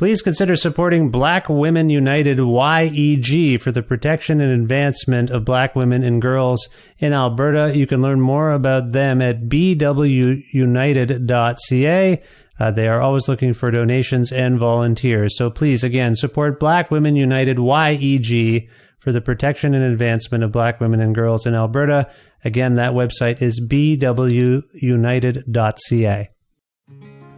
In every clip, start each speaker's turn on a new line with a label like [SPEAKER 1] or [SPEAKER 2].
[SPEAKER 1] Please consider supporting Black Women United YEG for the protection and advancement of black women and girls in Alberta. You can learn more about them at bwunited.ca. They are always looking for donations and volunteers. So please, again, support Black Women United YEG for the protection and advancement of black women and girls in Alberta. Again, that website is bwunited.ca.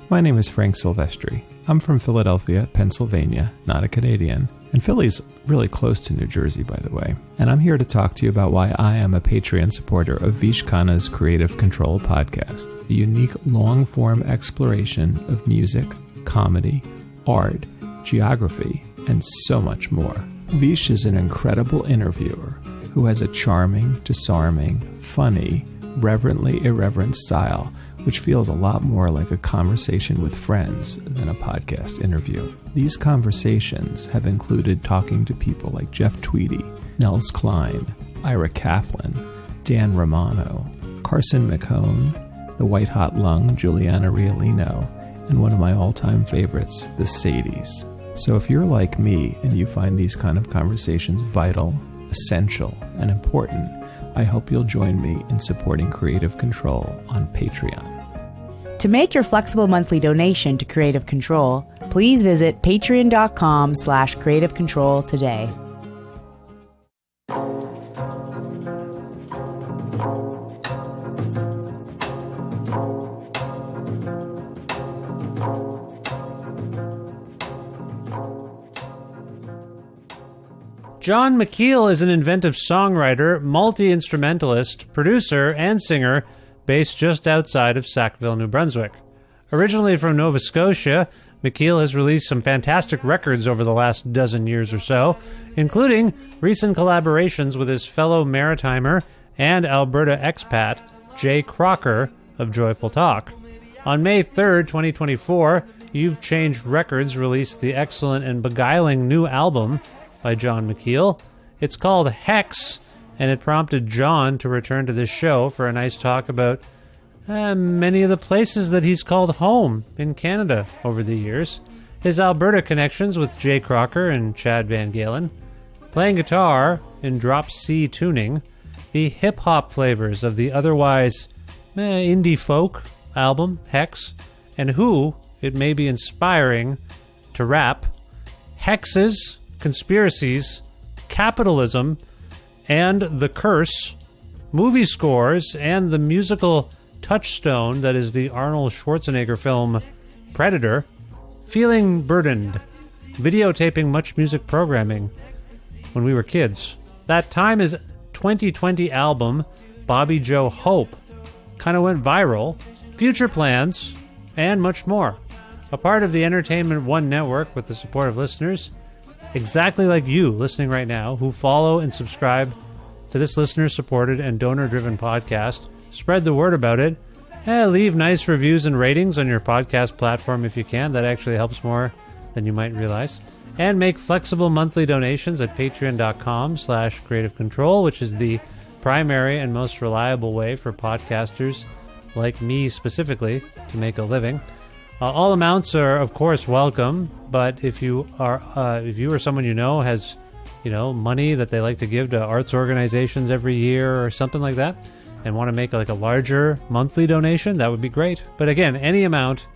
[SPEAKER 2] My name is Frank Silvestri. I'm from Philadelphia, Pennsylvania, not a Canadian. And Philly's really close to New Jersey, by the way. And I'm here to talk to you about why I am a Patreon supporter of Vish Khanna's Creative Control podcast, the unique long-form exploration of music, comedy, art, geography, and so much more. Vish is an incredible interviewer who has a charming, disarming, funny, reverently irreverent style, which feels a lot more like a conversation with friends than a podcast interview. These conversations have included talking to people like Jeff Tweedy, Nels Klein, Ira Kaplan, Dan Romano, Carson McCone, the White Hot Lung, Juliana Rialino, and one of my all-time favorites, the Sadies. So if you're like me and you find these kind of conversations vital, essential, and important, I hope you'll join me in supporting Creative Control on Patreon.
[SPEAKER 3] To make your flexible monthly donation to Creative Control, please visit patreon.com/Creative Control today.
[SPEAKER 1] Jon Mckiel is an inventive songwriter, multi-instrumentalist, producer, and singer based just outside of Sackville, New Brunswick. Originally from Nova Scotia, Mckiel has released some fantastic records over the last dozen years or so, including recent collaborations with his fellow Maritimer and Alberta expat, Jay Crocker of Joyful Talk. On May 3rd, 2024, You've Changed Records released the excellent and beguiling new album by Jon Mckiel. It's called Hex, and it prompted Jon to return to this show for a nice talk about many of the places that he's called home in Canada over the years, his Alberta connections with Jay Crocker and Chad VanGaalen, playing guitar in drop C tuning, the hip-hop flavors of the otherwise indie folk album, Hex, and who it may be inspiring to rap, hexes, conspiracies, capitalism, and the curse, movie scores, and the musical touchstone that is the Arnold Schwarzenegger film Predator, feeling burdened, videotaping MuchMusic programming when we were kids. That time his 2020 album, Bobby Joe Hope, kind of went viral, future plans, and much more. A part of the Entertainment One network with the support of listeners exactly like you listening right now, who follow and subscribe to this listener-supported and donor-driven podcast. Spread the word about it. Leave nice reviews and ratings on your podcast platform if you can. That actually helps more than you might realize. And make flexible monthly donations at patreon.com/Creative Control, which is the primary and most reliable way for podcasters like me specifically to make a living. All amounts are, of course, welcome, but if you or someone you know has, money that they like to give to arts organizations every year or something like that, and want to make like a larger monthly donation, that would be great. But again, any amount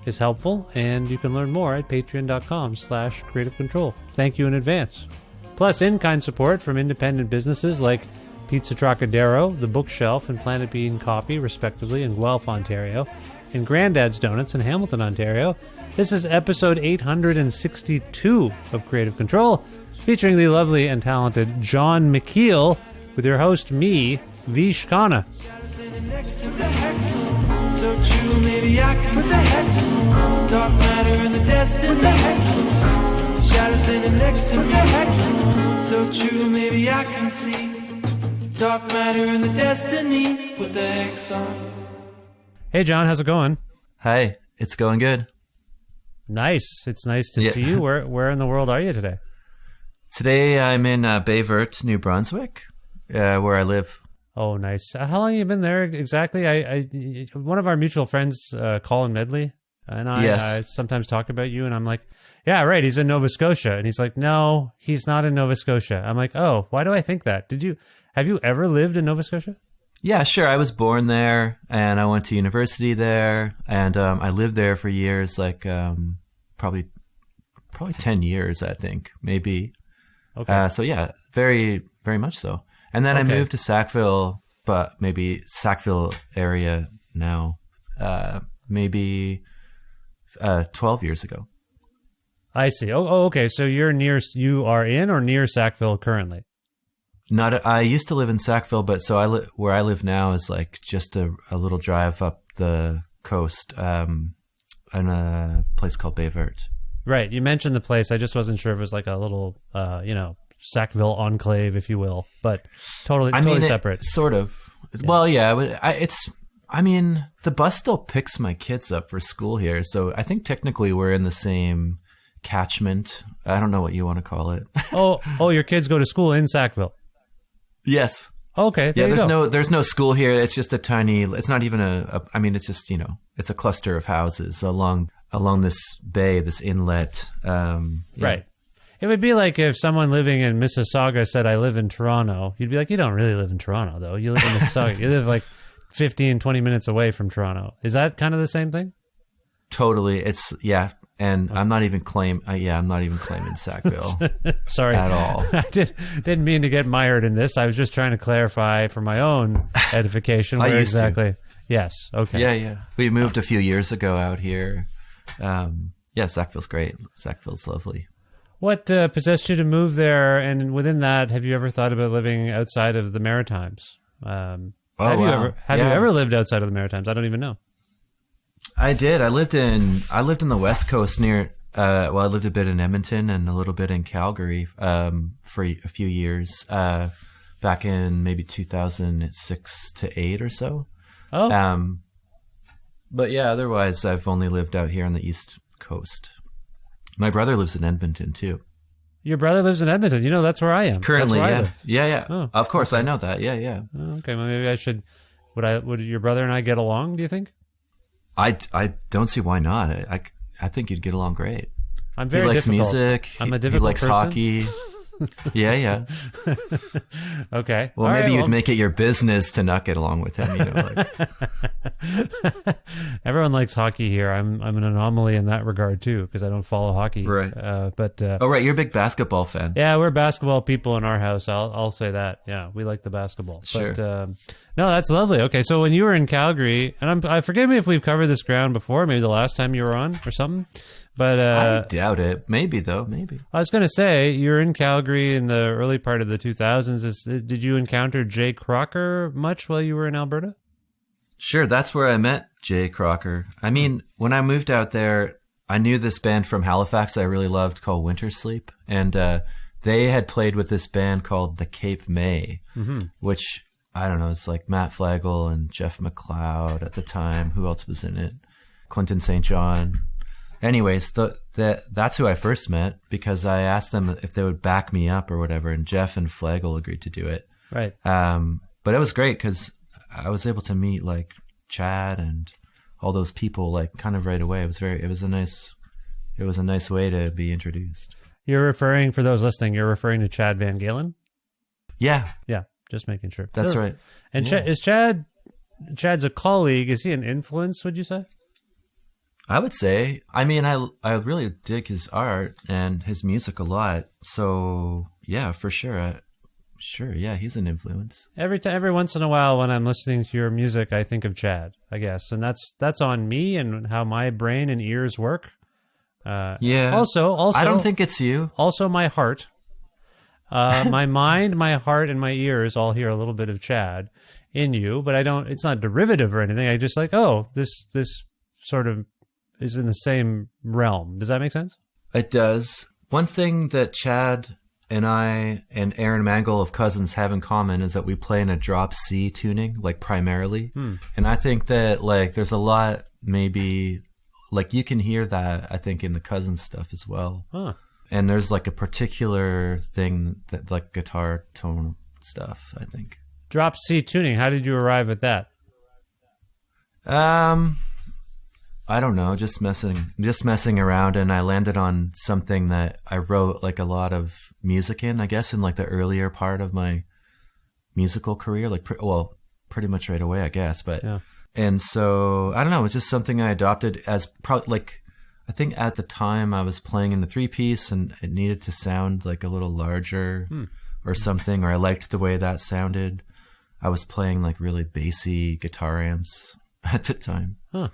[SPEAKER 1] is helpful, and you can learn more at patreon.com/Creative Control. Thank you in advance. Plus, in-kind support from independent businesses like Pizza Trocadero, The Bookshelf, and Planet Bean Coffee, respectively, in Guelph, Ontario, and Grandad's Donuts in Hamilton, Ontario. This is episode 862 of Creative Control, featuring the lovely and talented Jon Mckiel, with your host, me, Vish Khanna.
[SPEAKER 4] So true, maybe I can see dark matter in the destiny. Shadows standing next to me. So true, maybe I can see dark matter in the destiny. Put the hex on.
[SPEAKER 1] Hey, Jon, how's it going?
[SPEAKER 5] Hi, it's going good.
[SPEAKER 1] Nice. It's nice to see you. Where in the world are you today?
[SPEAKER 5] Today I'm in Bayvert, New Brunswick, where I live.
[SPEAKER 1] Oh, nice. How long have you been there exactly? One of our mutual friends, Colin Medley, And I
[SPEAKER 5] Yes.
[SPEAKER 1] sometimes talk about you, and I'm like, yeah, right, he's in Nova Scotia. And he's like, no, he's not in Nova Scotia. I'm like, oh, why do I think that? Have you ever lived in Nova Scotia?
[SPEAKER 5] Yeah, sure. I was born there, and I went to university there, and I lived there for years, like probably 10 years, I think, maybe.
[SPEAKER 1] Okay.
[SPEAKER 5] So yeah, very, very much so. And then I moved to Sackville, but maybe Sackville area now, maybe 12 years ago.
[SPEAKER 1] I see. Oh, okay. So you are in or near Sackville currently?
[SPEAKER 5] I used to live in Sackville, but so where I live now is like just a little drive up the coast, in a place called Baie Verte.
[SPEAKER 1] Right. You mentioned the place. I just wasn't sure if it was like a little, Sackville enclave, if you will, but totally separate.
[SPEAKER 5] Sort of. Yeah. Well, yeah. The bus still picks my kids up for school here, so I think technically we're in the same catchment. I don't know what you want to call it.
[SPEAKER 1] Oh, your kids go to school in Sackville.
[SPEAKER 5] Yes.
[SPEAKER 1] Okay.
[SPEAKER 5] There's no school here. It's just a tiny. It's not even it's just it's a cluster of houses along this bay, this inlet.
[SPEAKER 1] Right. It would be like if someone living in Mississauga said, I live in Toronto. You'd be like, you don't really live in Toronto, though. You live in Mississauga. You live like 15, 20 minutes away from Toronto. Is that kind of the same thing?
[SPEAKER 5] Totally. And I'm not even claiming Sackville.
[SPEAKER 1] Sorry.
[SPEAKER 5] At all.
[SPEAKER 1] I didn't mean to get mired in this. I was just trying to clarify for my own edification where exactly. Yes. Okay.
[SPEAKER 5] Yeah. We moved a few years ago out here. Sackville's great. Sackville's lovely.
[SPEAKER 1] What possessed you to move there? And within that, have you ever thought about living outside of the Maritimes? Have you ever lived outside of the Maritimes? I don't even know.
[SPEAKER 5] I did. I lived in the West Coast near. I lived a bit in Edmonton and a little bit in Calgary for a few years. Back in maybe 2006 to 8 or so.
[SPEAKER 1] Oh.
[SPEAKER 5] But yeah, otherwise I've only lived out here on the East Coast. My brother lives in Edmonton too.
[SPEAKER 1] Your brother lives in Edmonton. That's where I am.
[SPEAKER 5] Currently,
[SPEAKER 1] I
[SPEAKER 5] yeah.
[SPEAKER 1] live.
[SPEAKER 5] Yeah.
[SPEAKER 1] Oh,
[SPEAKER 5] of course, okay. I know that. Yeah.
[SPEAKER 1] Okay, well, maybe I should. Would your brother and I get along, do you think?
[SPEAKER 5] I don't see why not. I think you'd get along great.
[SPEAKER 1] I'm very difficult.
[SPEAKER 5] He likes music.
[SPEAKER 1] I'm a difficult
[SPEAKER 5] person. He likes hockey. Yeah.
[SPEAKER 1] Okay.
[SPEAKER 5] Well, maybe you'd make it your business to not get along with him.
[SPEAKER 1] Everyone likes hockey here. I'm an anomaly in that regard too, because I don't follow hockey.
[SPEAKER 5] Right.
[SPEAKER 1] Right,
[SPEAKER 5] you're a big basketball fan.
[SPEAKER 1] Yeah, we're basketball people in our house. I'll say that. Yeah, we like the basketball.
[SPEAKER 5] Sure.
[SPEAKER 1] But no, that's lovely. Okay, so when you were in Calgary, and I forgive me if we've covered this ground before, maybe the last time you were on or something. But
[SPEAKER 5] I doubt it. Maybe though. Maybe.
[SPEAKER 1] I was going to say you're in Calgary in the early part of the 2000s. Did you encounter Jay Crocker much while you were in Alberta?
[SPEAKER 5] Sure, that's where I met Jay Crocker. I mean, when I moved out there, I knew this band from Halifax that I really loved called Winter Sleep, and they had played with this band called the Cape May, which I don't know. It's like Matt Flagel and Jeff McLeod at the time. Who else was in it? Clinton St. John. Anyways, that's who I first met because I asked them if they would back me up or whatever, and Jeff and Flagel agreed to do it.
[SPEAKER 1] Right.
[SPEAKER 5] But it was great because I was able to meet like Chad and all those people like kind of right away. It was a nice way to be introduced.
[SPEAKER 1] For those listening, you're referring to Chad VanGaalen?
[SPEAKER 5] Yeah.
[SPEAKER 1] Yeah. Just making sure.
[SPEAKER 5] That's right.
[SPEAKER 1] And
[SPEAKER 5] yeah.
[SPEAKER 1] Is Chad's a colleague? Is he an influence, would you say?
[SPEAKER 5] I would say. I mean, I really dig his art and his music a lot. So yeah, for sure. Yeah, he's an influence.
[SPEAKER 1] Every once in a while, when I'm listening to your music, I think of Chad, I guess, and that's on me and how my brain and ears work.
[SPEAKER 5] Yeah.
[SPEAKER 1] Also,
[SPEAKER 5] I don't think it's you.
[SPEAKER 1] Also, my heart, my mind, my heart, and my ears all hear a little bit of Chad in you, but I don't. It's not derivative or anything. I just like, this sort of is in the same realm. Does that make sense?
[SPEAKER 5] It does. One thing that Chad and I and Aaron Mangle of Cousins have in common is that we play in a drop C tuning, like primarily. And I think that like there's a lot maybe like you can hear that I think in the Cousins stuff as well.
[SPEAKER 1] Huh.
[SPEAKER 5] And there's like a particular thing that like guitar tone stuff, I think.
[SPEAKER 1] Drop C tuning. How did you arrive at that?
[SPEAKER 5] I don't know, just messing around, and I landed on something that I wrote like a lot of music in, I guess, in like the earlier part of my musical career, like pretty much right away, I guess. But and so I don't know, it's just something I adopted as probably like, I think at the time I was playing in the 3-piece and it needed to sound like a little larger or something, or I liked the way that sounded. I was playing like really bassy guitar amps at the time.
[SPEAKER 1] Huh.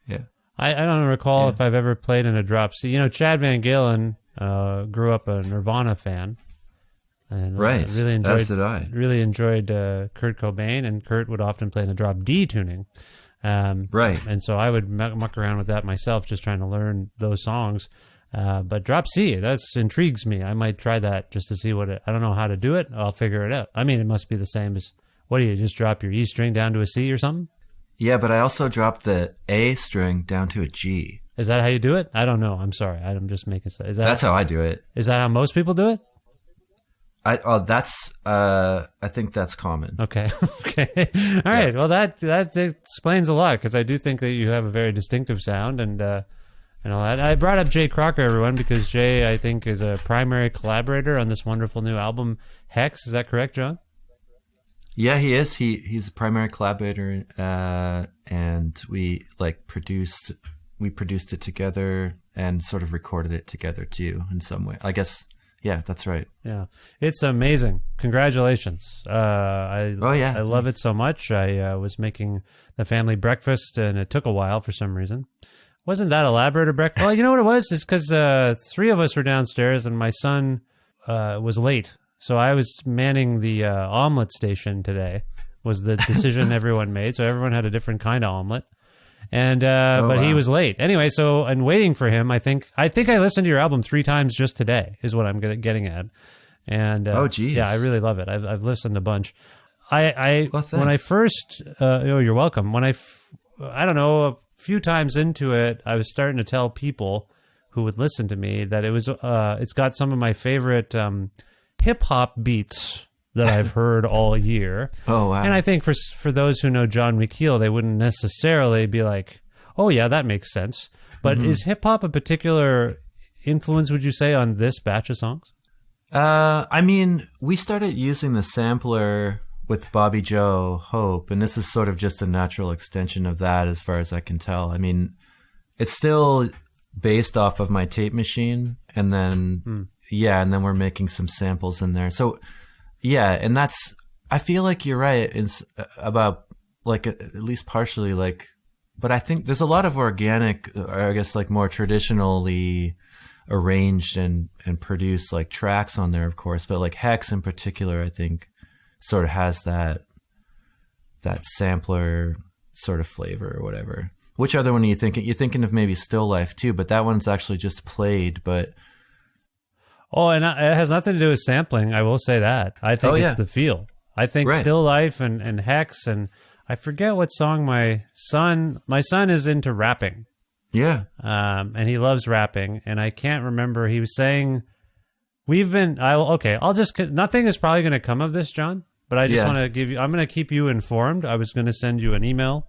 [SPEAKER 5] Yeah.
[SPEAKER 1] I don't recall if I've ever played in a drop C. You know, Chad VanGaalen grew up a Nirvana fan. And really enjoyed,
[SPEAKER 5] as did I.
[SPEAKER 1] Really enjoyed Kurt Cobain, and Kurt would often play in a drop D tuning.
[SPEAKER 5] Right.
[SPEAKER 1] And so I would muck around with that myself, just trying to learn those songs. But drop C, that intrigues me. I might try that just to see I don't know how to do it. I'll figure it out. I mean, it must be the same as, what do you just drop your E string down to a C or something?
[SPEAKER 5] Yeah, but I also dropped the A string down to a G.
[SPEAKER 1] Is that how you do it? I don't know. I'm sorry. I'm just making stuff.
[SPEAKER 5] That's how I do it.
[SPEAKER 1] Is that how most people do it?
[SPEAKER 5] I think that's common.
[SPEAKER 1] Okay. Okay. All right. Well, that explains a lot, because I do think that you have a very distinctive sound and all that. I brought up Jay Crocker, everyone, because Jay, I think, is a primary collaborator on this wonderful new album, Hex. Is that correct, John?
[SPEAKER 5] Yeah, he is. He's a primary collaborator, and we produced it together and sort of recorded it together too in some way, I guess. Yeah, that's right.
[SPEAKER 1] Yeah, it's amazing. Congratulations. I love it so much. I was making the family breakfast, and it took a while for some reason. Wasn't that elaborate a breakfast? Well, you know what it was? It's because 3 of us were downstairs, and my son was late. So I was manning the omelet station today, was the decision everyone made. So everyone had a different kind of omelet. And but he was late. Anyway, so and waiting for him, I think I listened to your album 3 times just today, is what I'm getting at. And
[SPEAKER 5] oh geez.
[SPEAKER 1] Yeah, I really love it. I've listened a bunch. When I first you're welcome. When I don't know, a few times into it, I was starting to tell people who would listen to me that it was it's got some of my favorite hip hop beats that I've heard all year.
[SPEAKER 5] Oh, wow.
[SPEAKER 1] And I think for those who know Jon Mckiel, they wouldn't necessarily be like, oh yeah, that makes sense. But is hip hop a particular influence, would you say, on this batch of songs?
[SPEAKER 5] I mean, we started using the sampler with Bobby Joe Hope, and this is sort of just a natural extension of that as far as I can tell. I mean, it's still based off of my tape machine, and then and then we're making some samples in there. So yeah, and that's, I feel like you're right about like at least partially, like, but I think there's a lot of organic, or I guess like more traditionally arranged and produced like tracks on there, of course, but like Hex in particular, I think sort of has that sampler sort of flavor or whatever. Which other one are you thinking? You're thinking of maybe Still Life too, but that one's actually just played, but...
[SPEAKER 1] Oh, and it has nothing to do with sampling, I will say that. I think it's the feel. I think Still Life and Hex, and I forget what song my son is into rapping.
[SPEAKER 5] Yeah.
[SPEAKER 1] And he loves rapping, and I can't remember, he was saying, nothing is probably going to come of this, John, but I just want to I'm going to keep you informed. I was going to send you an email.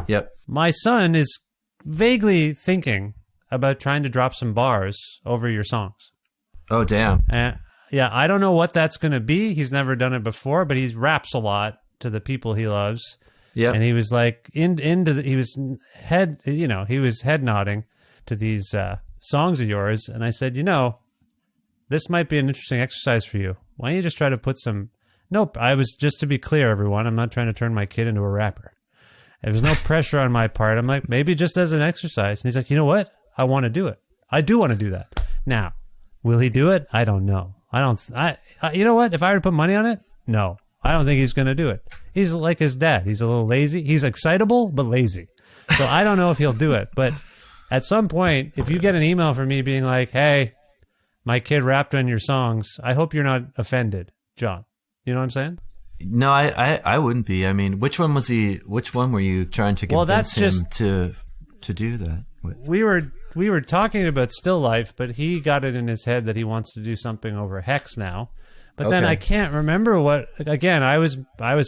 [SPEAKER 5] Yep.
[SPEAKER 1] My son is vaguely thinking about trying to drop some bars over your songs.
[SPEAKER 5] Oh, damn.
[SPEAKER 1] Yeah, I don't know what that's going to be. He's never done it before, but he raps a lot to the people he loves. Yeah. And he was like he was head nodding to these songs of yours, and I said, this might be an interesting exercise for you. Why don't you just try to put some... Nope, I was, just to be clear, everyone, I'm not trying to turn my kid into a rapper. There's no pressure on my part. I'm like, maybe just as an exercise. And he's like, you know what? I want to do it. I do want to do that. Now, will he do it? I don't know. You know what? If I were to put money on it, no. I don't think he's going to do it. He's like his dad. He's a little lazy. He's excitable, but lazy. So I don't know if he'll do it. But at some point, if you get an email from me being like, hey, my kid rapped on your songs, I hope you're not offended, John. You know what I'm saying?
[SPEAKER 5] No, I wouldn't be. I mean, which one were you trying to convince him to do that with?
[SPEAKER 1] We were talking about Still Life, but he got it in his head that he wants to do something over Hex now. But then I can't remember what. Again, I was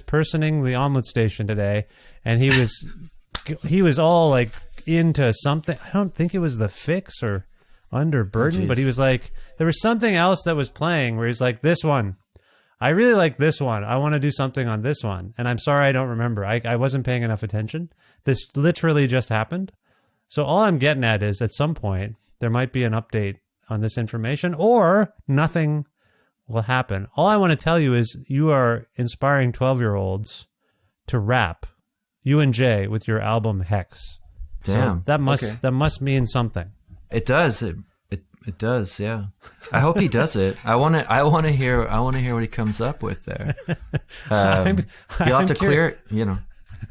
[SPEAKER 1] personing the omelet station today, and he was all like into something. I don't think it was The Fix or Under Burden, but he was like, there was something else that was playing where he's like, this one, I really like this one. I want to do something on this one. And I'm sorry, I don't remember. I wasn't paying enough attention. This literally just happened. So all I'm getting at is at some point, there might be an update on this information or nothing will happen. All I want to tell you is you are inspiring 12-year-olds to rap, you and Jay, with your album Hex.
[SPEAKER 5] Damn.
[SPEAKER 1] So that must mean something.
[SPEAKER 5] It does. It does. Yeah. I hope he does it. I want to hear what he comes up with there. You'll have to clear it.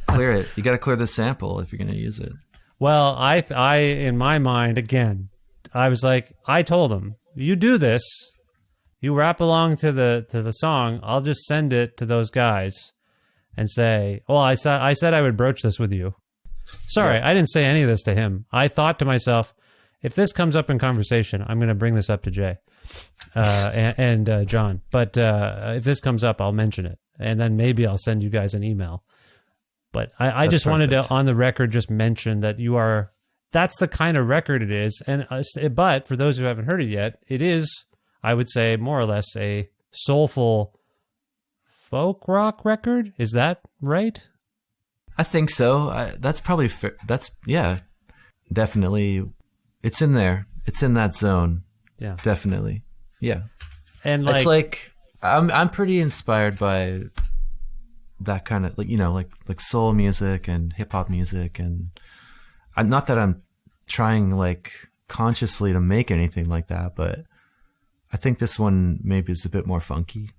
[SPEAKER 5] Clear it. You got to clear the sample if you're going to use it.
[SPEAKER 1] Well, I in my mind again, I was like, I told him, you do this, you rap along to the song. I'll just send it to those guys and say, well, I said I would broach this with you. Sorry, I didn't say any of this to him. I thought to myself, if this comes up in conversation, I'm going to bring this up to Jay and John. But if this comes up, I'll mention it. And then maybe I'll send you guys an email. But I just wanted to, on the record, just mention that that's the kind of record it is. And but for those who haven't heard it yet, it is, I would say, more or less a soulful folk rock record. Is that right?
[SPEAKER 5] I think so. That's probably fair. Yeah, definitely. It's in there. It's in that zone.
[SPEAKER 1] Yeah,
[SPEAKER 5] definitely. Yeah,
[SPEAKER 1] and
[SPEAKER 5] it's like I'm pretty inspired by that kind of like soul music and hip hop music, and I'm not that I'm trying like consciously to make anything like that, but I think this one maybe is a bit more funky.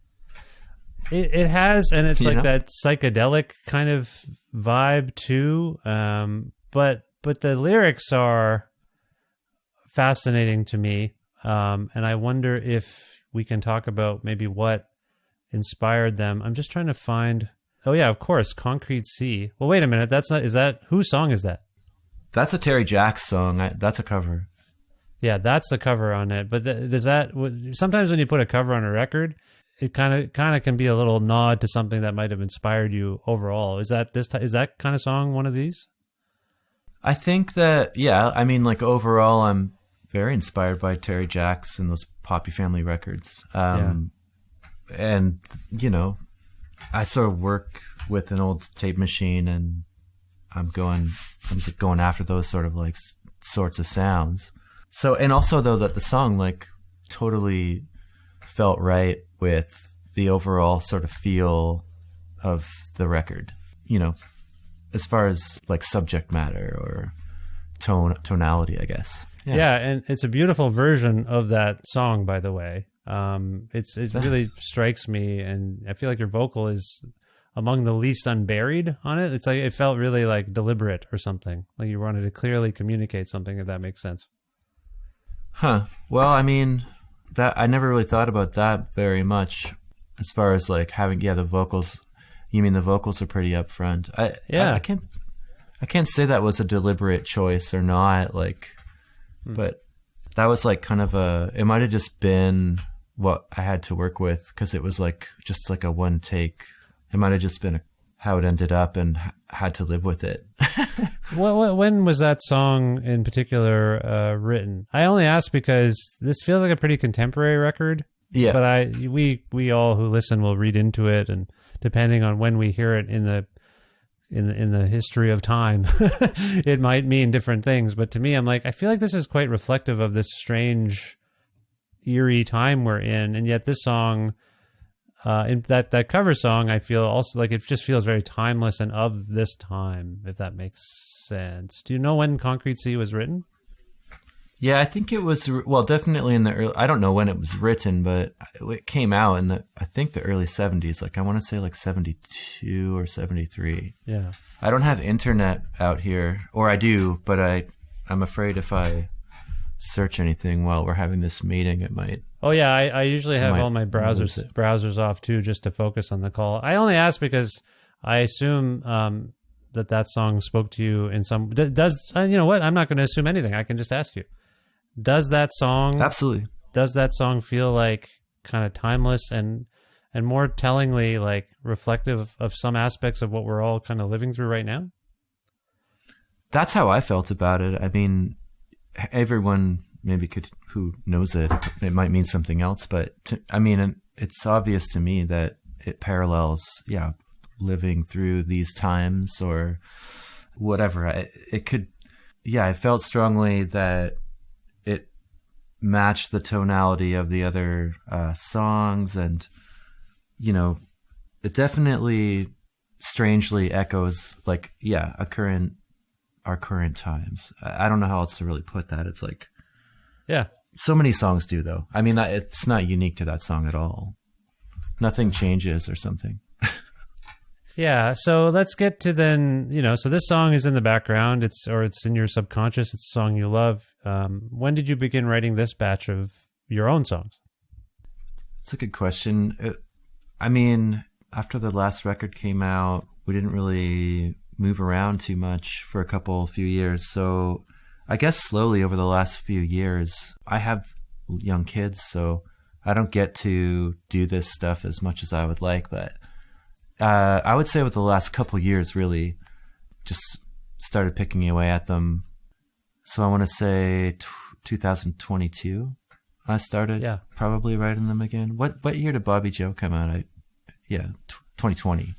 [SPEAKER 1] It has, and it's like that psychedelic kind of vibe too. But the lyrics are fascinating to me, and I wonder if we can talk about maybe what inspired them. I'm just trying to find. Oh yeah, of course, Concrete Sea. Well, wait a minute. Whose song is that?
[SPEAKER 5] That's a Terry Jacks song. That's a cover.
[SPEAKER 1] Yeah, that's the cover on it. But sometimes when you put a cover on a record, it kind of can be a little nod to something that might have inspired you overall. Is that kind of song one of these?
[SPEAKER 5] I think that, yeah. I mean, like overall, I'm very inspired by Terry Jacks and those Poppy Family records. And I sort of work with an old tape machine, and I'm going after those sort of like sorts of sounds. So, and also though that the song like totally felt right with the overall sort of feel of the record, as far as like subject matter or tonality, I guess.
[SPEAKER 1] Yeah, and it's a beautiful version of that song, by the way. It really strikes me, and I feel like your vocal is among the least unburied on it. It's like it felt really like deliberate or something, like you wanted to clearly communicate something, if that makes sense.
[SPEAKER 5] Huh. Well, I mean, that I never really thought about that very much, as far as like having the vocals. You mean the vocals are pretty upfront? I can't say that was a deliberate choice or not. But that was like kind of it might have just been what I had to work with, because it was like just like a one take. It might have just been how it ended up, and had to live with it.
[SPEAKER 1] When was that song in particular written? I only ask because this feels like a pretty contemporary record. Yeah. But we all who listen will read into it, and depending on when we hear it in the history of time, it might mean different things. But to me, I'm like, I feel like this is quite reflective of this strange, eerie time we're in, and yet this song, in that cover song, I feel also like it just feels very timeless and of this time, if that makes sense. Do you know when Concrete Sea was written?
[SPEAKER 5] Yeah, I think it was, well, definitely in the early, I don't know when it was written, but it came out in I think the early 70s. Like I want to say like 72 or 73.
[SPEAKER 1] Yeah.
[SPEAKER 5] I don't have internet out here, or I do, but I'm afraid if I search anything while we're having this meeting, it might.
[SPEAKER 1] Oh yeah, I usually have all my browsers off too, just to focus on the call. I only ask because I assume that song spoke to you in some. Does you know what? I'm not going to assume anything. I can just ask you. Does that song
[SPEAKER 5] absolutely?
[SPEAKER 1] Does that song feel like kind of timeless and more tellingly like reflective of some aspects of what we're all kind of living through right now?
[SPEAKER 5] that's how I felt about it. I mean, everyone maybe who knows it might mean something else, but it's obvious to me that it parallels, living through these times or whatever. I felt strongly that it matched the tonality of the other songs, and it definitely strangely echoes our current times. I don't know how else to really put that. It's like, so many songs do, though. I mean, it's not unique to that song at all. Nothing changes or something.
[SPEAKER 1] Yeah, so let's get to then, so this song is in the background, it's in your subconscious, it's a song you love. When did you begin writing this batch of your own songs?
[SPEAKER 5] That's a good question. After the last record came out, we didn't really move around too much for a few years. So I guess slowly over the last few years, I have young kids, so I don't get to do this stuff as much as I would like, but I would say with the last couple years, really just started picking away at them. So I want to say 2022, I started probably writing them again. What year did Bobby Joe come out? 2020.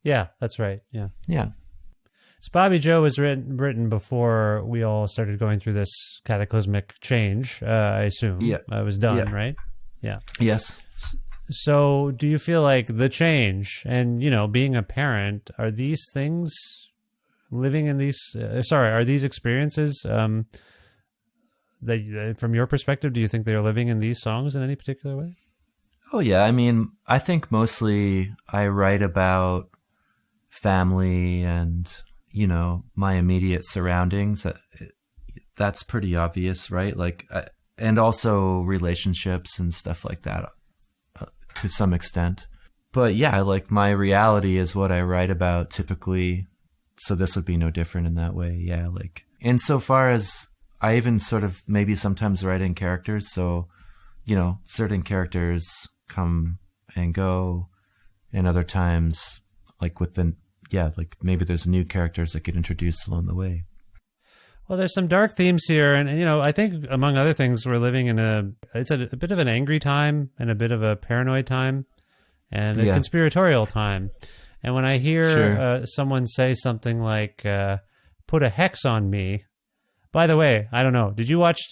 [SPEAKER 5] Yeah,
[SPEAKER 1] that's right. Yeah.
[SPEAKER 5] Yeah.
[SPEAKER 1] So Bobby Joe was written before we all started going through this cataclysmic change, I assume.
[SPEAKER 5] Yeah.
[SPEAKER 1] It was done, right? Yeah.
[SPEAKER 5] Yes.
[SPEAKER 1] So do you feel like the change and, being a parent, are these things living in these, are these experiences that from your perspective, do you think they're living in these songs in any particular way?
[SPEAKER 5] Oh, yeah. I think mostly I write about family and, my immediate surroundings. That's pretty obvious, right? And also relationships and stuff like that. To some extent. But my reality is what I write about typically. So this would be no different in that way. Yeah. Insofar as I even sort of maybe sometimes write in characters. So, certain characters come and go, and other times maybe there's new characters that get introduced along the way.
[SPEAKER 1] Well, there's some dark themes here, and I think among other things, we're living in a bit of an angry time and a bit of a paranoid time, and a conspiratorial time. And when I hear someone say something like "put a hex on me," by the way, I don't know.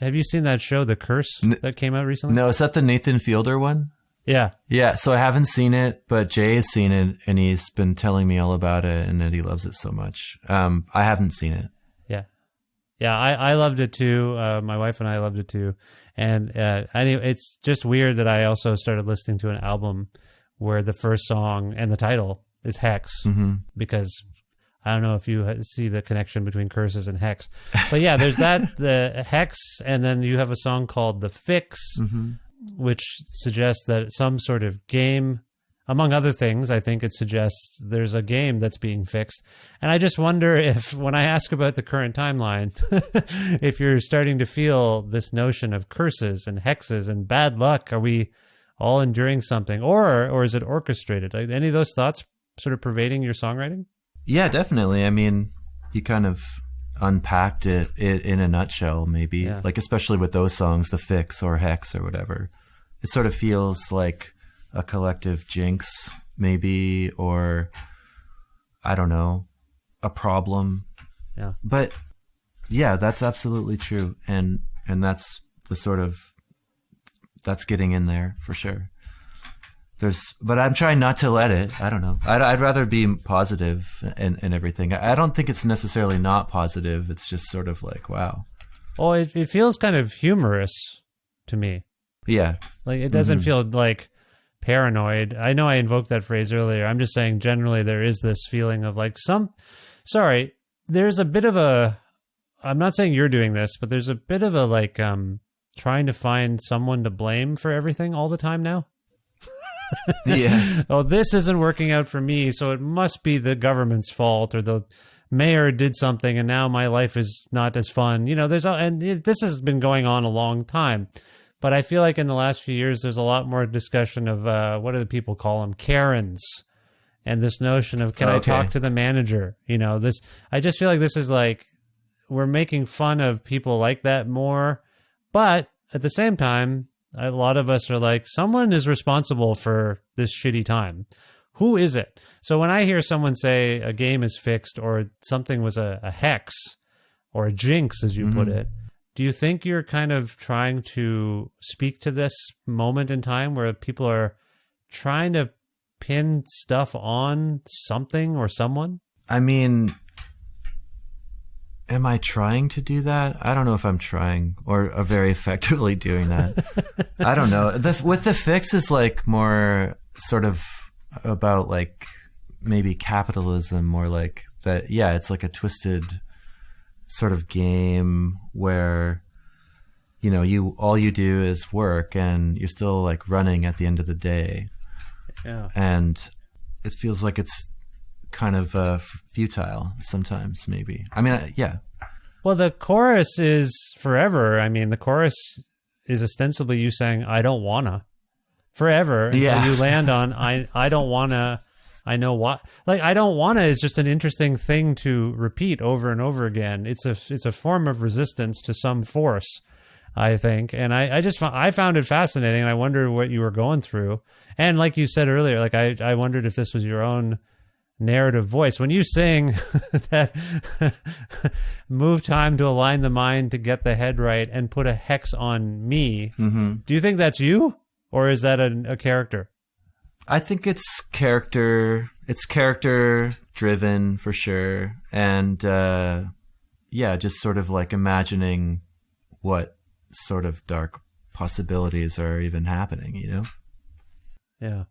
[SPEAKER 1] Have you seen that show, The Curse, that came out recently?
[SPEAKER 5] No, is that the Nathan Fielder one?
[SPEAKER 1] Yeah.
[SPEAKER 5] Yeah. So I haven't seen it, but Jay has seen it, and he's been telling me all about it, and that he loves it so much. I haven't seen it.
[SPEAKER 1] Yeah, I loved it too. My wife and I loved it too. And it's just weird that I also started listening to an album where the first song and the title is Hex, because I don't know if you see the connection between curses and hex. But yeah, there's the hex, and then you have a song called The Fix, which suggests that some sort of game. Among other things, I think it suggests there's a game that's being fixed. And I just wonder if, when I ask about the current timeline, if you're starting to feel this notion of curses and hexes and bad luck. Are we all enduring something? Or is it orchestrated? Any of those thoughts sort of pervading your songwriting?
[SPEAKER 5] Yeah, definitely. You kind of unpacked it in a nutshell, maybe. Especially with those songs, The Fix or Hex or whatever. It sort of feels like a collective jinx, maybe, or I don't know, a problem.
[SPEAKER 1] Yeah.
[SPEAKER 5] But yeah, that's absolutely true. And that's that's getting in there for sure. But I'm trying not to let it. I don't know. I'd rather be positive and everything. I don't think it's necessarily not positive. It's just sort of like, wow.
[SPEAKER 1] Well, it feels kind of humorous to me.
[SPEAKER 5] Yeah.
[SPEAKER 1] It doesn't feel like paranoid. I know I invoked that phrase earlier. I'm just saying generally there is this feeling of there's a bit of a, I'm not saying you're doing this, but there's a bit of a trying to find someone to blame for everything all the time now.
[SPEAKER 5] Yeah.
[SPEAKER 1] Oh, this isn't working out for me, so it must be the government's fault, or the mayor did something and now my life is not as fun. This has been going on a long time. But I feel like in the last few years, there's a lot more discussion of, what do the people call them? Karens. And this notion of, can I talk to the manager? I just feel like this is we're making fun of people like that more. But at the same time, a lot of us are like, someone is responsible for this shitty time. Who is it? So when I hear someone say a game is fixed or something was a hex or a jinx, as you put it, do you think you're kind of trying to speak to this moment in time where people are trying to pin stuff on something or someone?
[SPEAKER 5] I mean, am I trying to do that? I don't know if I'm trying or very effectively doing that. I don't know. With the fix is like more sort of about like maybe capitalism, more like that. Yeah, it's like a twisted sort of game where, you know, all you do is work and you're still like running at the end of the day.
[SPEAKER 1] Yeah.
[SPEAKER 5] And it feels like it's kind of futile sometimes, maybe. I mean, yeah.
[SPEAKER 1] Well, the chorus is forever. I mean, the chorus is ostensibly you saying, I don't wanna. Forever. Until you land on, I don't wanna, I know what. Like, I don't wanna is just an interesting thing to repeat over and over again. It's a form of resistance to some force, I think. And I found it fascinating. And I wonder what you were going through. And like you said earlier, like I wondered if this was your own narrative voice. When you sing that move time to align the mind to get the head right and put a hex on me, do you think that's you? Or is that a character?
[SPEAKER 5] I think it's character driven for sure. And just sort of like imagining what sort of dark possibilities are even happening, you know?
[SPEAKER 1] Yeah.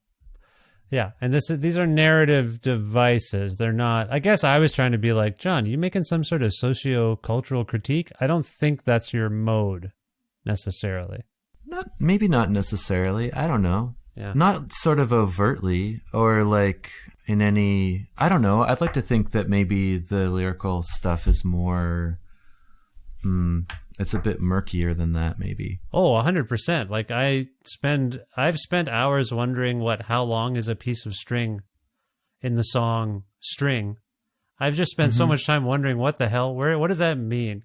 [SPEAKER 1] Yeah. And these are narrative devices. They're not, I guess I was trying to be like, John, you making some sort of socio-cultural critique? I don't think that's your mode necessarily.
[SPEAKER 5] Maybe not necessarily. I don't know.
[SPEAKER 1] Yeah.
[SPEAKER 5] Not sort of overtly or like in any, I don't know. I'd like to think that maybe the lyrical stuff is more, it's a bit murkier than that maybe.
[SPEAKER 1] Oh, 100%. Like I've spent hours wondering how long is a piece of string in the song String. I've just spent so much time wondering what the hell, what does that mean?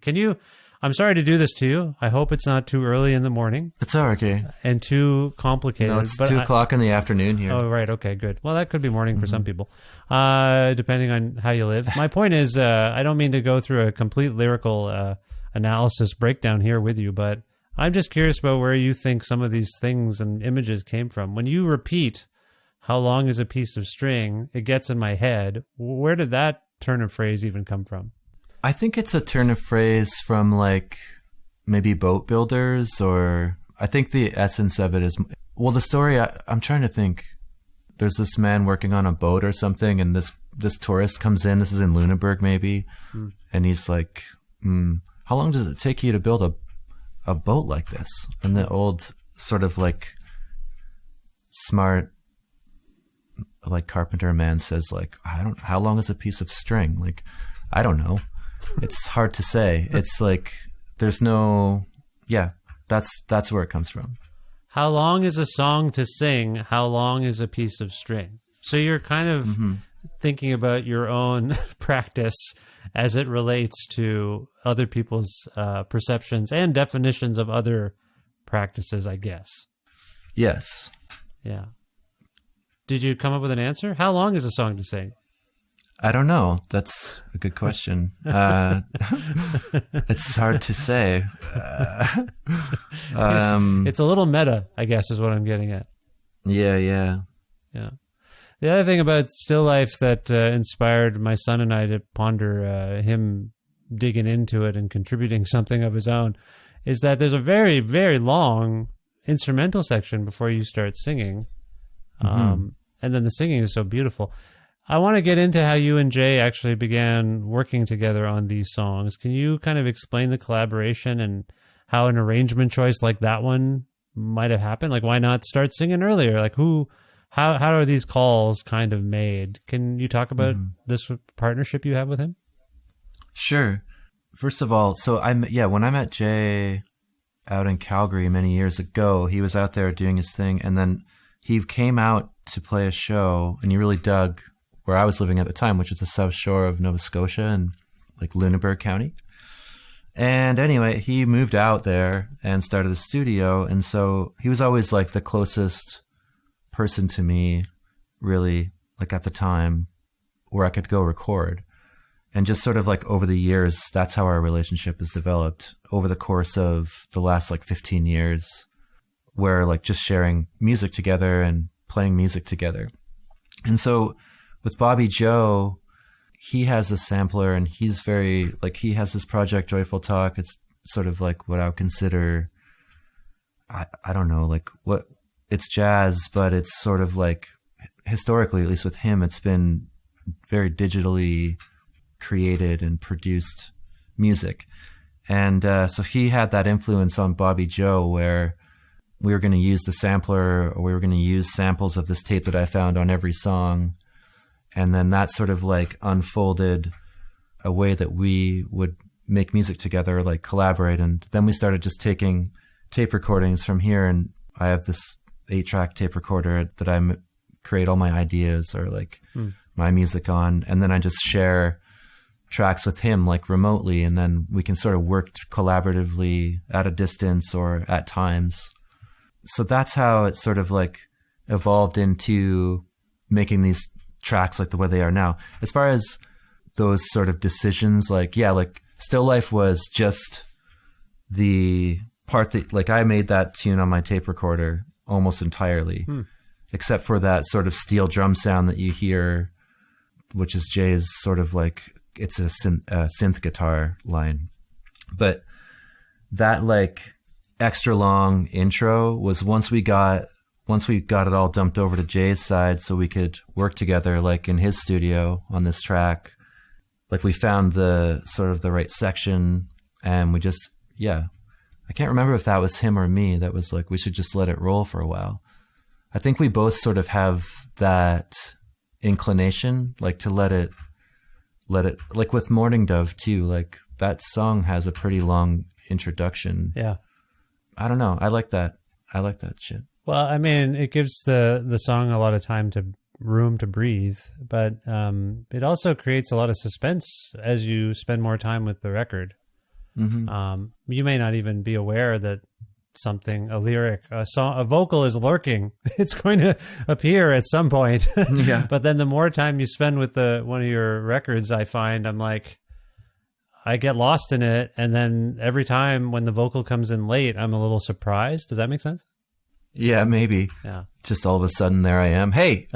[SPEAKER 1] I'm sorry to do this to you. I hope it's not too early in the morning.
[SPEAKER 5] It's okay.
[SPEAKER 1] And too complicated.
[SPEAKER 5] No, it's 2 o'clock in the afternoon here.
[SPEAKER 1] Oh, right. Okay, good. Well, that could be morning for some people, depending on how you live. My point is, I don't mean to go through a complete lyrical analysis breakdown here with you, but I'm just curious about where you think some of these things and images came from. When you repeat, how long is a piece of string, it gets in my head. Where did that turn of phrase even come from?
[SPEAKER 5] I think it's a turn of phrase from like maybe boat builders, or I think the essence of it is, well, the story, I'm trying to think. There's this man working on a boat or something, and this tourist comes in. This is in Lüneburg maybe. And he's like, how long does it take you to build a boat like this? And the old sort of like smart like carpenter man says like, how long is a piece of string? Like, I don't know. It's hard to say. It's like there's no, that's where it comes from.
[SPEAKER 1] How long is a song to sing? How long is a piece of string? So you're kind of thinking about your own practice as it relates to other people's perceptions and definitions of other practices, I guess.
[SPEAKER 5] Yes.
[SPEAKER 1] Yeah. Did you come up with an answer? How long is a song to sing?
[SPEAKER 5] I don't know. That's a good question. It's hard to say.
[SPEAKER 1] It's a little meta, I guess, is what I'm getting at.
[SPEAKER 5] Yeah.
[SPEAKER 1] The other thing about still life that inspired my son and I to ponder him digging into it and contributing something of his own is that there's a very, very long instrumental section before you start singing. And then the singing is so beautiful. I want to get into how you and Jay actually began working together on these songs. Can you kind of explain the collaboration and how an arrangement choice like that one might have happened? Like, why not start singing earlier? Like, how are these calls kind of made? Can you talk about this partnership you have with him?
[SPEAKER 5] Sure. First of all, so when I met Jay out in Calgary many years ago, he was out there doing his thing, and then he came out to play a show, and he really dug where I was living at the time, which is the South Shore of Nova Scotia and like Lüneburg County. And anyway, he moved out there and started a studio. And so he was always like the closest person to me, really, like at the time, where I could go record. And just sort of like over the years, that's how our relationship has developed over the course of the last like 15 years, where like just sharing music together and playing music together. And so with Bobby Joe, he has a sampler and he's very like, he has this project Joyful Talk. It's sort of like what I would consider, I don't know, like what it's jazz, but it's sort of like historically, at least with him, it's been very digitally created and produced music. And so he had that influence on Bobby Joe where we were going to use the sampler, or we were going to use samples of this tape that I found on every song. And then that sort of like unfolded a way that we would make music together, like collaborate. And then we started just taking tape recordings from here. And I have this 8-track tape recorder that I create all my ideas or like my music on. And then I just share tracks with him like remotely. And then we can sort of work collaboratively at a distance or at times. So that's how it sort of like evolved into making these tracks like the way they are now. As far as those sort of decisions, like, yeah, like Still Life was just the part that like I made that tune on my tape recorder almost entirely, except for that sort of steel drum sound that you hear, which is Jay's sort of like, it's a synth guitar line. But that like extra long intro was once we got it all dumped over to Jay's side so we could work together like in his studio on this track. Like we found the sort of the right section and we just, I can't remember if that was him or me that was like, we should just let it roll for a while. I think we both sort of have that inclination, like to let it, like with Morning Dove too, like that song has a pretty long introduction.
[SPEAKER 1] Yeah.
[SPEAKER 5] I don't know. I like that shit.
[SPEAKER 1] Well, I mean, it gives the song a lot of time to room to breathe, but it also creates a lot of suspense as you spend more time with the record. Mm-hmm. You may not even be aware that a lyric, a vocal is lurking. It's going to appear at some point.
[SPEAKER 5] Yeah.
[SPEAKER 1] But then the more time you spend with one of your records, I find I'm like, I get lost in it. And then every time when the vocal comes in late, I'm a little surprised. Does that make sense?
[SPEAKER 5] Yeah, maybe.
[SPEAKER 1] Yeah.
[SPEAKER 5] Just all of a sudden there I am. Hey.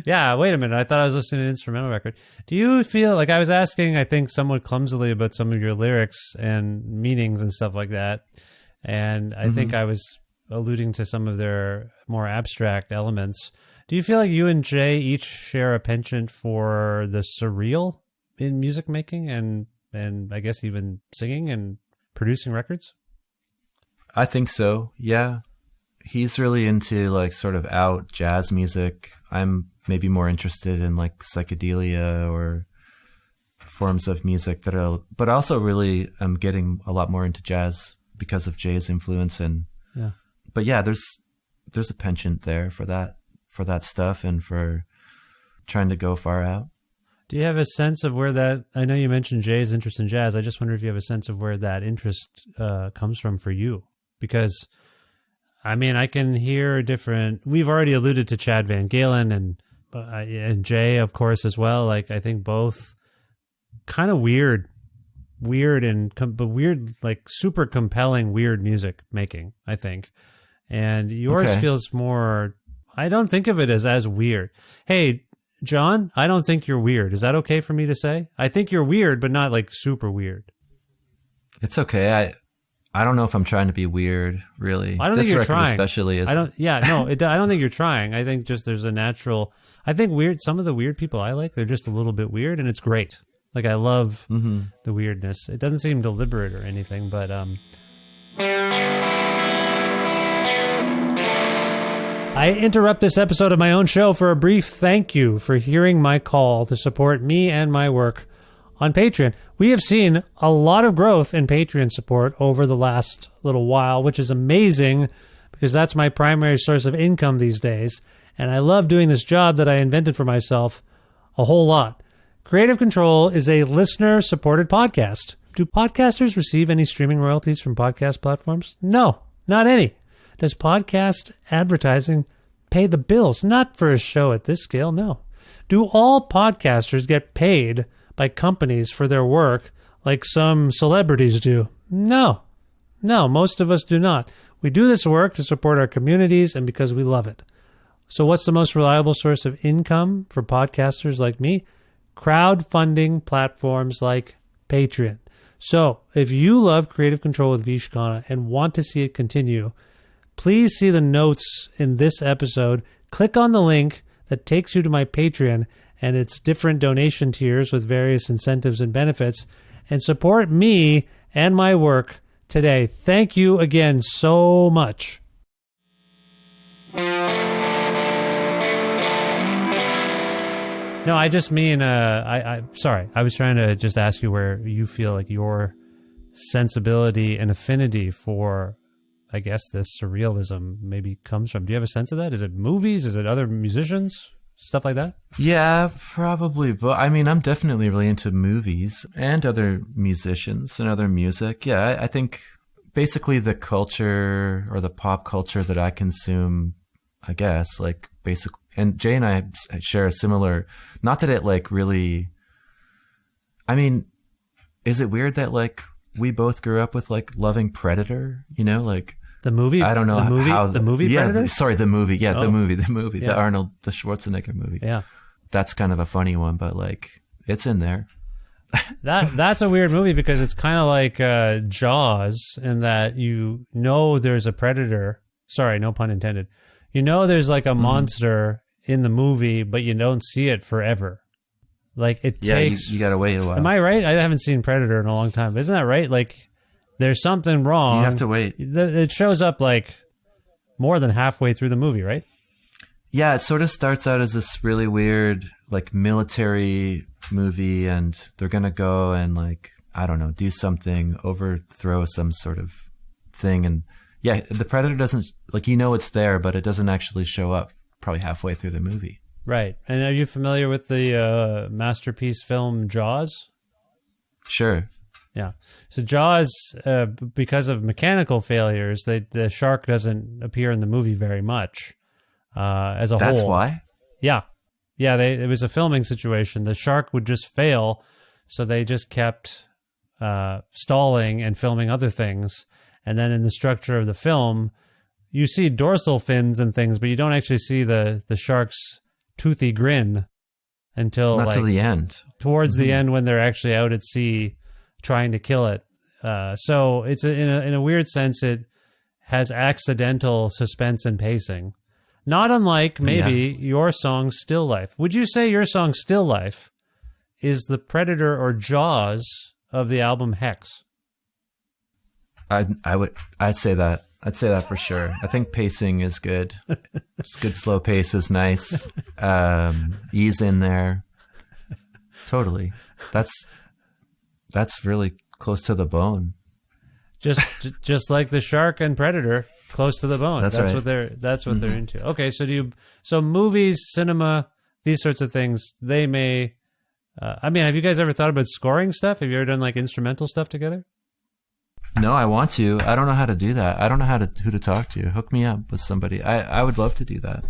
[SPEAKER 1] Yeah, wait a minute. I thought I was listening to an instrumental record. Do you feel like I was asking, I think, somewhat clumsily about some of your lyrics and meanings and stuff like that. And I think I was alluding to some of their more abstract elements. Do you feel like you and Jay each share a penchant for the surreal in music making and I guess even singing and producing records?
[SPEAKER 5] I think so. Yeah. He's really into like sort of out jazz music. I'm maybe more interested in like psychedelia or forms of music but also really I'm getting a lot more into jazz because of Jay's influence but yeah, there's a penchant there for that stuff and for trying to go far out.
[SPEAKER 1] Do you have a sense of where that, I know you mentioned Jay's interest in jazz. I just wonder if you have a sense of where that interest comes from for you. Because, I mean, I can hear we've already alluded to Chad VanGaalen and Jay, of course, as well. Like, I think both kind of weird, but weird, like super compelling, weird music making, I think. And yours feels more, I don't think of it as weird. Hey, John, I don't think you're weird. Is that okay for me to say? I think you're weird, but not like super weird.
[SPEAKER 5] It's okay. I don't know if I'm trying to be weird, really.
[SPEAKER 1] I don't think you're trying.
[SPEAKER 5] Especially is.
[SPEAKER 1] I don't think you're trying. I think just there's a natural. I think some of the weird people I like, they're just a little bit weird, and it's great. Like I love the weirdness. It doesn't seem deliberate or anything, but I interrupt this episode of my own show for a brief thank you for hearing my call to support me and my work on Patreon. We have seen a lot of growth in Patreon support over the last little while, which is amazing because that's my primary source of income these days. And I love doing this job that I invented for myself a whole lot. Creative Control is a listener-supported podcast. Do podcasters receive any streaming royalties from podcast platforms? No, not any. Does podcast advertising pay the bills? Not for a show at this scale, no. Do all podcasters get paid by companies for their work like some celebrities do? No. No, most of us do not. We do this work to support our communities and because we love it. So what's the most reliable source of income for podcasters like me? Crowdfunding platforms like Patreon. So if you love Creative Control with Vishkana and want to see it continue, please see the notes in this episode. Click on the link that takes you to my Patreon and its different donation tiers with various incentives and benefits, and support me and my work today. Thank you again so much. No, I just mean, sorry, I was trying to just ask you where you feel like your sensibility and affinity for, I guess, this surrealism maybe comes from. Do you have a sense of that? Is it movies? Is it other musicians? Stuff like that?
[SPEAKER 5] Yeah, probably. But I mean, I'm definitely really into movies and other musicians and other music. Yeah, I think basically the culture or the pop culture that I consume, I guess, like basically, and Jay and I share a similar, not that it like really, I mean, is it weird that like we both grew up with like loving Predator, you know, like
[SPEAKER 1] the movie?
[SPEAKER 5] I don't know
[SPEAKER 1] the movie
[SPEAKER 5] yeah,
[SPEAKER 1] Predator?
[SPEAKER 5] Sorry, the movie. Yeah,
[SPEAKER 1] Oh.
[SPEAKER 5] the movie,
[SPEAKER 1] Yeah.
[SPEAKER 5] the Arnold, the Schwarzenegger movie.
[SPEAKER 1] Yeah.
[SPEAKER 5] That's kind of a funny one, but like it's in there.
[SPEAKER 1] That's a weird movie because it's kind of like Jaws in that you know there's a predator. Sorry, no pun intended. You know there's like a monster in the movie, but you don't see it forever. Like it takes...
[SPEAKER 5] you gotta wait a while.
[SPEAKER 1] Am I right? I haven't seen Predator in a long time. Isn't that right? Like there's something wrong.
[SPEAKER 5] You have to wait.
[SPEAKER 1] It shows up like more than halfway through the movie, right?
[SPEAKER 5] Yeah, it sort of starts out as this really weird, like, military movie, and they're gonna go and, like, I don't know, do something, overthrow some sort of thing, and yeah, the Predator doesn't, like, you know it's there, but it doesn't actually show up probably halfway through the movie.
[SPEAKER 1] Right. And are you familiar with the masterpiece film Jaws?
[SPEAKER 5] Sure.
[SPEAKER 1] Yeah. So Jaws, because of mechanical failures, the shark doesn't appear in the movie very much as a whole.
[SPEAKER 5] That's why?
[SPEAKER 1] Yeah. Yeah, it was a filming situation. The shark would just fail, so they just kept stalling and filming other things. And then in the structure of the film, you see dorsal fins and things, but you don't actually see the shark's toothy grin until
[SPEAKER 5] not
[SPEAKER 1] like
[SPEAKER 5] till the end.
[SPEAKER 1] Towards the end when they're actually out at sea trying to kill it. So it's in a weird sense, it has accidental suspense and pacing. Not unlike maybe your song Still Life. Would you say your song Still Life is the Predator or Jaws of the album Hex?
[SPEAKER 5] I'd say that. I'd say that for sure. I think pacing is good. It's good slow pace is nice. Ease in there. Totally. That's really close to the bone.
[SPEAKER 1] Just like the shark and Predator, close to the bone.
[SPEAKER 5] That's right.
[SPEAKER 1] That's what they're into. Okay, so movies, cinema, these sorts of things, they may I mean, have you guys ever thought about scoring stuff? Have you ever done like instrumental stuff together?
[SPEAKER 5] No, I want to. I don't know how to do that. I don't know who to talk to. Hook me up with somebody. I would love to do that.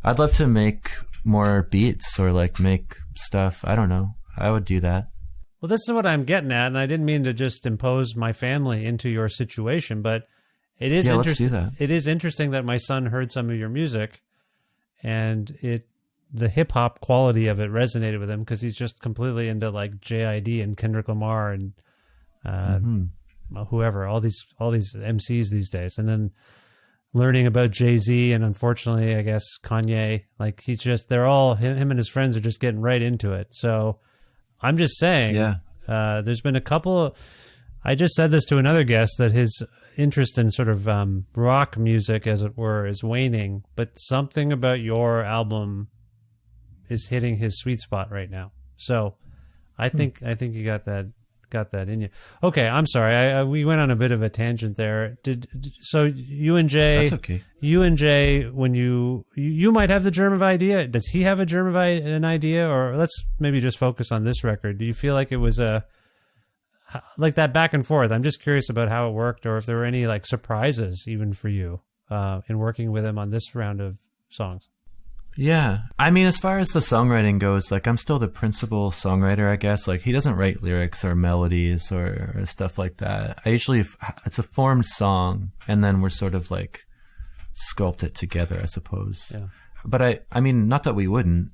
[SPEAKER 5] I'd love to make more beats or like make stuff. I don't know. I would do that.
[SPEAKER 1] Well, this is what I'm getting at, and I didn't mean to just impose my family into your situation, but it is interesting.
[SPEAKER 5] Let's do that.
[SPEAKER 1] It is interesting that my son heard some of your music, and the hip hop quality of it resonated with him because he's just completely into like JID and Kendrick Lamar and whoever, all these MCs these days, and then learning about Jay-Z and unfortunately, I guess Kanye. Like they're all him and his friends are just getting right into it. So I'm just saying, there's been a couple. I just said this to another guest that his interest in sort of rock music, as it were, is waning, but something about your album is hitting his sweet spot right now. So I think you got that in you. Okay, I'm sorry. We went on a bit of a tangent there. So you and Jay,
[SPEAKER 5] that's okay.
[SPEAKER 1] You and Jay, when you might have the germ of idea. Does he have an idea? Or let's maybe just focus on this record. Do you feel like it was like that back and forth. I'm just curious about how it worked, or if there were any like surprises even for you in working with him on this round of songs.
[SPEAKER 5] Yeah. I mean, as far as the songwriting goes, like I'm still the principal songwriter, I guess. Like he doesn't write lyrics or melodies or stuff like that. It's a formed song, and then we're sort of like sculpt it together, I suppose.
[SPEAKER 1] Yeah.
[SPEAKER 5] But I mean, not that we wouldn't.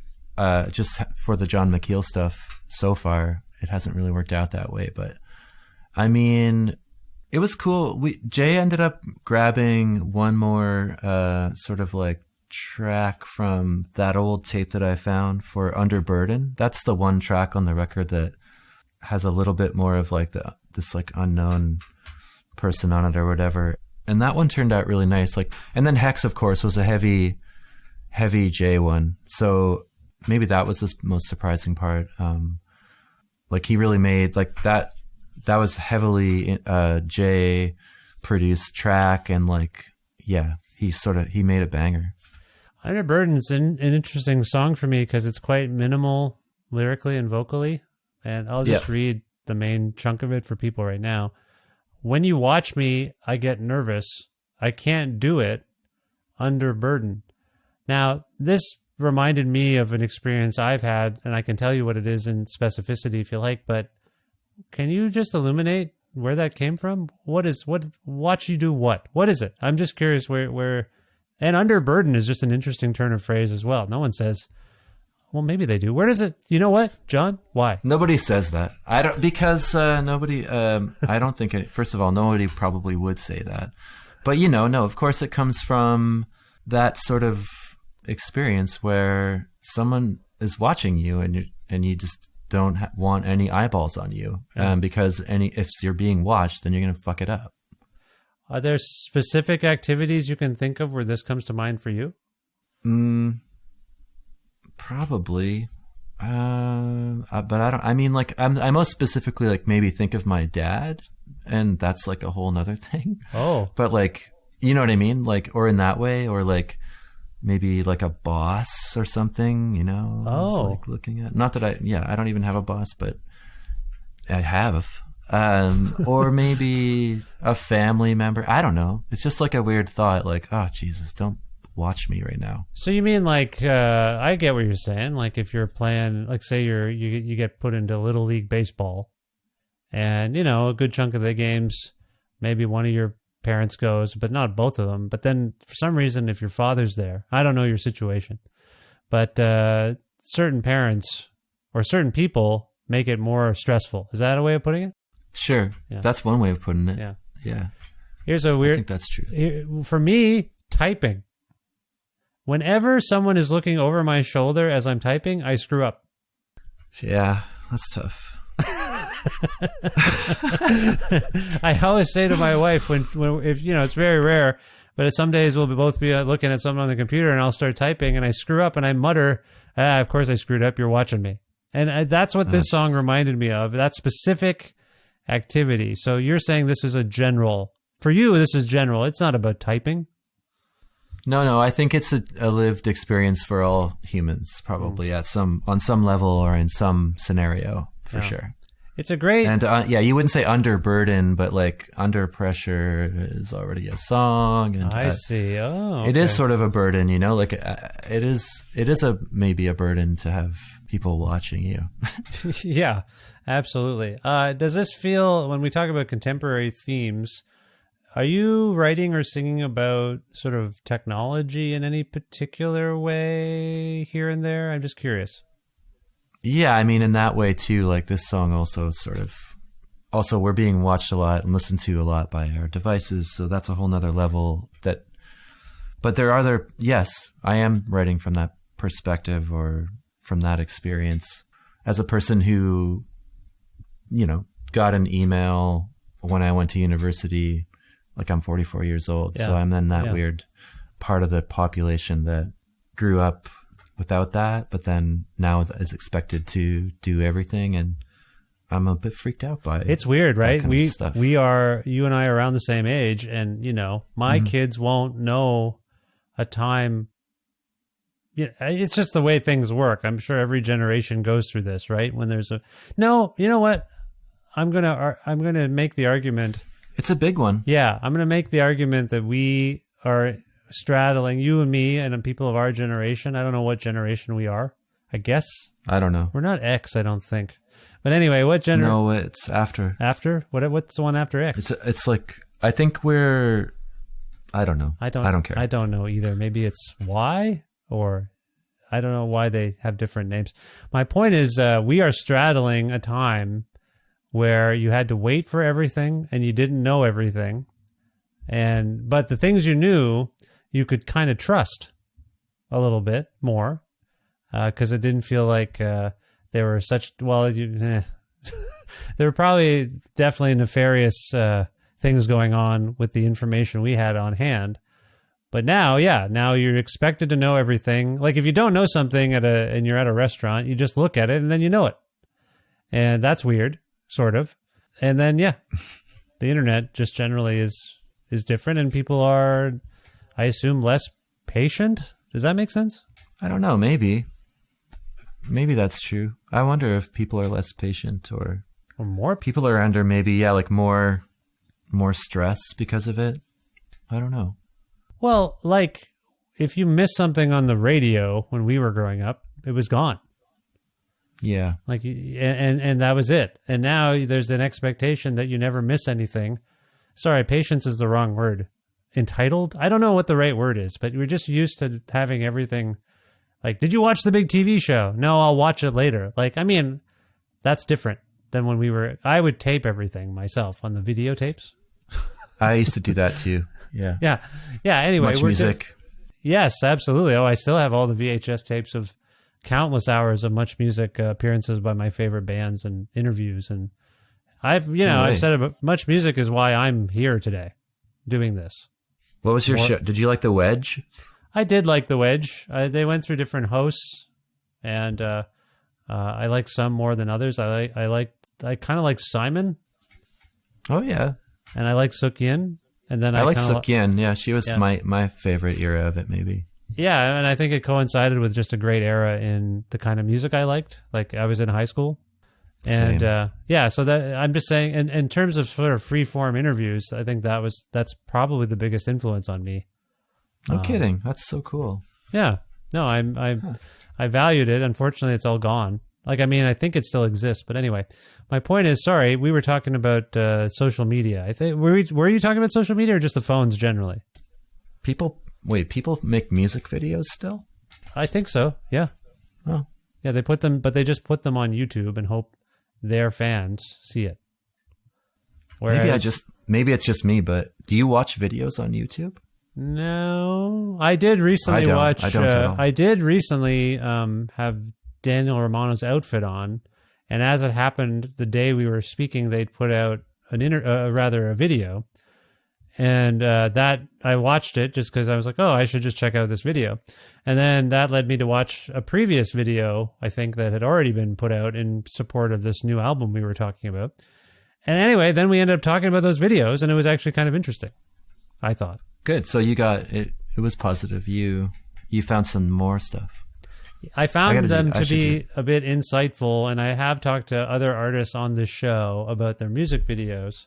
[SPEAKER 5] Just for the Jon Mckiel stuff so far, it hasn't really worked out that way. But I mean, it was cool. Jay ended up grabbing one more sort of like track from that old tape that I found for Under Burden. That's the one track on the record that has a little bit more of like this like unknown person on it or whatever. And that one turned out really nice. Like, and then Hex, of course, was a heavy Jay one. So maybe that was the most surprising part. Like he really made like that was heavily Jay produced track, and like, yeah, he made a banger.
[SPEAKER 1] Under Burden is an interesting song for me because it's quite minimal lyrically and vocally. And I'll just read the main chunk of it for people right now. When you watch me, I get nervous. I can't do it under burden. Now, this reminded me of an experience I've had, and I can tell you what it is in specificity if you like, but can you just illuminate where that came from? Watch you do what? What is it? I'm just curious where and under burden is just an interesting turn of phrase as well. No one says, well, maybe they do. Where does it, you know what, John? Why?
[SPEAKER 5] Nobody says that. I don't, because nobody, I don't think it, first of all, nobody probably would say that. But, no, of course it comes from that sort of experience where someone is watching you and you just don't want any eyeballs on you. Because if you're being watched, then you're going to fuck it up.
[SPEAKER 1] Are there specific activities you can think of where this comes to mind for you?
[SPEAKER 5] Probably. But I don't, I mean, like, I most specifically, like, maybe think of my dad, and that's, like, a whole nother thing.
[SPEAKER 1] Oh.
[SPEAKER 5] But, like, you know what I mean? Like, or in that way, or, like, maybe, like, a boss or something,
[SPEAKER 1] Oh.
[SPEAKER 5] Like, looking at, not that I don't even have a boss, but I have. Or maybe a family member. I don't know. It's just, like, a weird thought, like, oh, Jesus, don't watch me right now.
[SPEAKER 1] So you mean like I get what you're saying. Like if you're playing, like say you get put into Little League baseball, and a good chunk of the games, maybe one of your parents goes, but not both of them. But then for some reason, if your father's there, I don't know your situation, but certain parents or certain people make it more stressful. Is that a way of putting it?
[SPEAKER 5] Sure,
[SPEAKER 1] Yeah.
[SPEAKER 5] That's one way of putting it. Yeah.
[SPEAKER 1] Here's a weird.
[SPEAKER 5] I think that's true.
[SPEAKER 1] For me, typing. Whenever someone is looking over my shoulder as I'm typing, I screw up.
[SPEAKER 5] Yeah, that's tough.
[SPEAKER 1] I always say to my wife when if it's very rare, but some days we'll both be looking at something on the computer and I'll start typing and I screw up and I mutter, of course I screwed up, you're watching me. And that's what this song reminded me of, that specific activity. So you're saying this is a general, for you this is general, it's not about typing?
[SPEAKER 5] No, I think it's a lived experience for all humans, probably on some level or in some scenario, for sure.
[SPEAKER 1] It's a great...
[SPEAKER 5] And you wouldn't say under burden, but like under pressure is already a song. And
[SPEAKER 1] I see. Oh, okay.
[SPEAKER 5] It is sort of a burden, like it is maybe a burden to have people watching you.
[SPEAKER 1] Yeah, absolutely. Does this feel, when we talk about contemporary themes, are you writing or singing about sort of technology in any particular way here and there? I'm just curious.
[SPEAKER 5] Yeah, I mean, in that way too, like this song also we're being watched a lot and listened to a lot by our devices. So that's a whole nother level but there are yes, I am writing from that perspective or from that experience as a person who, got an email when I went to university. Like I'm 44 years old, so I'm in that weird part of the population that grew up without that, but then now is expected to do everything, and I'm a bit freaked out by it.
[SPEAKER 1] It's weird, right?
[SPEAKER 5] You
[SPEAKER 1] and I are around the same age, and my kids won't know a time. It's just the way things work. I'm sure every generation goes through this, right? When there's no, you know what? I'm gonna make the argument.
[SPEAKER 5] It's a big one.
[SPEAKER 1] Yeah, I'm gonna make the argument that we are straddling, you and me and people of our generation. I don't know what generation we are. I guess
[SPEAKER 5] I don't know.
[SPEAKER 1] we're not X. I don't think. But anyway, what generation?
[SPEAKER 5] No, it's after.
[SPEAKER 1] After what? What's the one after X?
[SPEAKER 5] It's like I think we're. I don't know. I don't care.
[SPEAKER 1] I don't know either. Maybe it's Y, or I don't know why they have different names. My point is, we are straddling a time where you had to wait for everything and you didn't know everything, but the things you knew, you could kind of trust a little bit more, because it didn't feel like they were such. Well, there were probably definitely nefarious things going on with the information we had on hand. But now you're expected to know everything. Like if you don't know something and you're at a restaurant, you just look at it and then you know it. And that's weird, sort of. And then, the internet just generally is different, and people are, I assume, less patient. Does that make sense?
[SPEAKER 5] I don't know. Maybe that's true. I wonder if people are less patient or
[SPEAKER 1] more.
[SPEAKER 5] People are under maybe, like more stress because of it. I don't know.
[SPEAKER 1] Well, like if you miss something on the radio when we were growing up, it was gone.
[SPEAKER 5] Yeah.
[SPEAKER 1] Like, and that was it. And now there's an expectation that you never miss anything. Sorry, patience is the wrong word. Entitled? I don't know what the right word is, but we're just used to having everything. Like, did you watch the big TV show? No, I'll watch it later. Like, I mean, that's different than when I would tape everything myself on the videotapes.
[SPEAKER 5] I used to do that too. Yeah.
[SPEAKER 1] Yeah. Anyway,
[SPEAKER 5] MuchMusic.
[SPEAKER 1] Yes, absolutely. Oh, I still have all the VHS tapes of countless hours of MuchMusic appearances by my favorite bands and interviews. And I've said it, MuchMusic is why I'm here today doing this.
[SPEAKER 5] What was your show? Did you like The Wedge?
[SPEAKER 1] I did like The Wedge. They went through different hosts, and I like some more than others. I kind of like Simon.
[SPEAKER 5] Oh yeah.
[SPEAKER 1] And I like Suk-yin. And then
[SPEAKER 5] I like Suk-yin. Yeah, she was my favorite era of it, maybe.
[SPEAKER 1] Yeah, and I think it coincided with just a great era in the kind of music I liked. Like I was in high school. And so that I'm just saying, in terms of sort of free form interviews, I think that's probably the biggest influence on me.
[SPEAKER 5] No kidding. That's so cool.
[SPEAKER 1] Yeah. No, I valued it. Unfortunately, it's all gone. Like, I mean, I think it still exists, but anyway, my point is, sorry, we were talking about social media. I think were you talking about social media or just the phones generally?
[SPEAKER 5] People make music videos still?
[SPEAKER 1] I think so. Yeah.
[SPEAKER 5] Oh.
[SPEAKER 1] Yeah, they just put them on YouTube and hope their fans see it. Whereas,
[SPEAKER 5] maybe it's just me, but do you watch videos on YouTube?
[SPEAKER 1] No, I did recently watch. I did recently have Daniel Romano's outfit on, and as it happened, the day we were speaking, they'd put out a video, and that I watched it just because I was like, oh, I should just check out this video, and then that led me to watch a previous video, I think, that had already been put out in support of this new album we were talking about. And anyway, then we ended up talking about those videos, and it was actually kind of interesting, I thought.
[SPEAKER 5] Good. So you got it. It was positive. You found some more stuff.
[SPEAKER 1] I found them to be a bit insightful, and I have talked to other artists on this show about their music videos.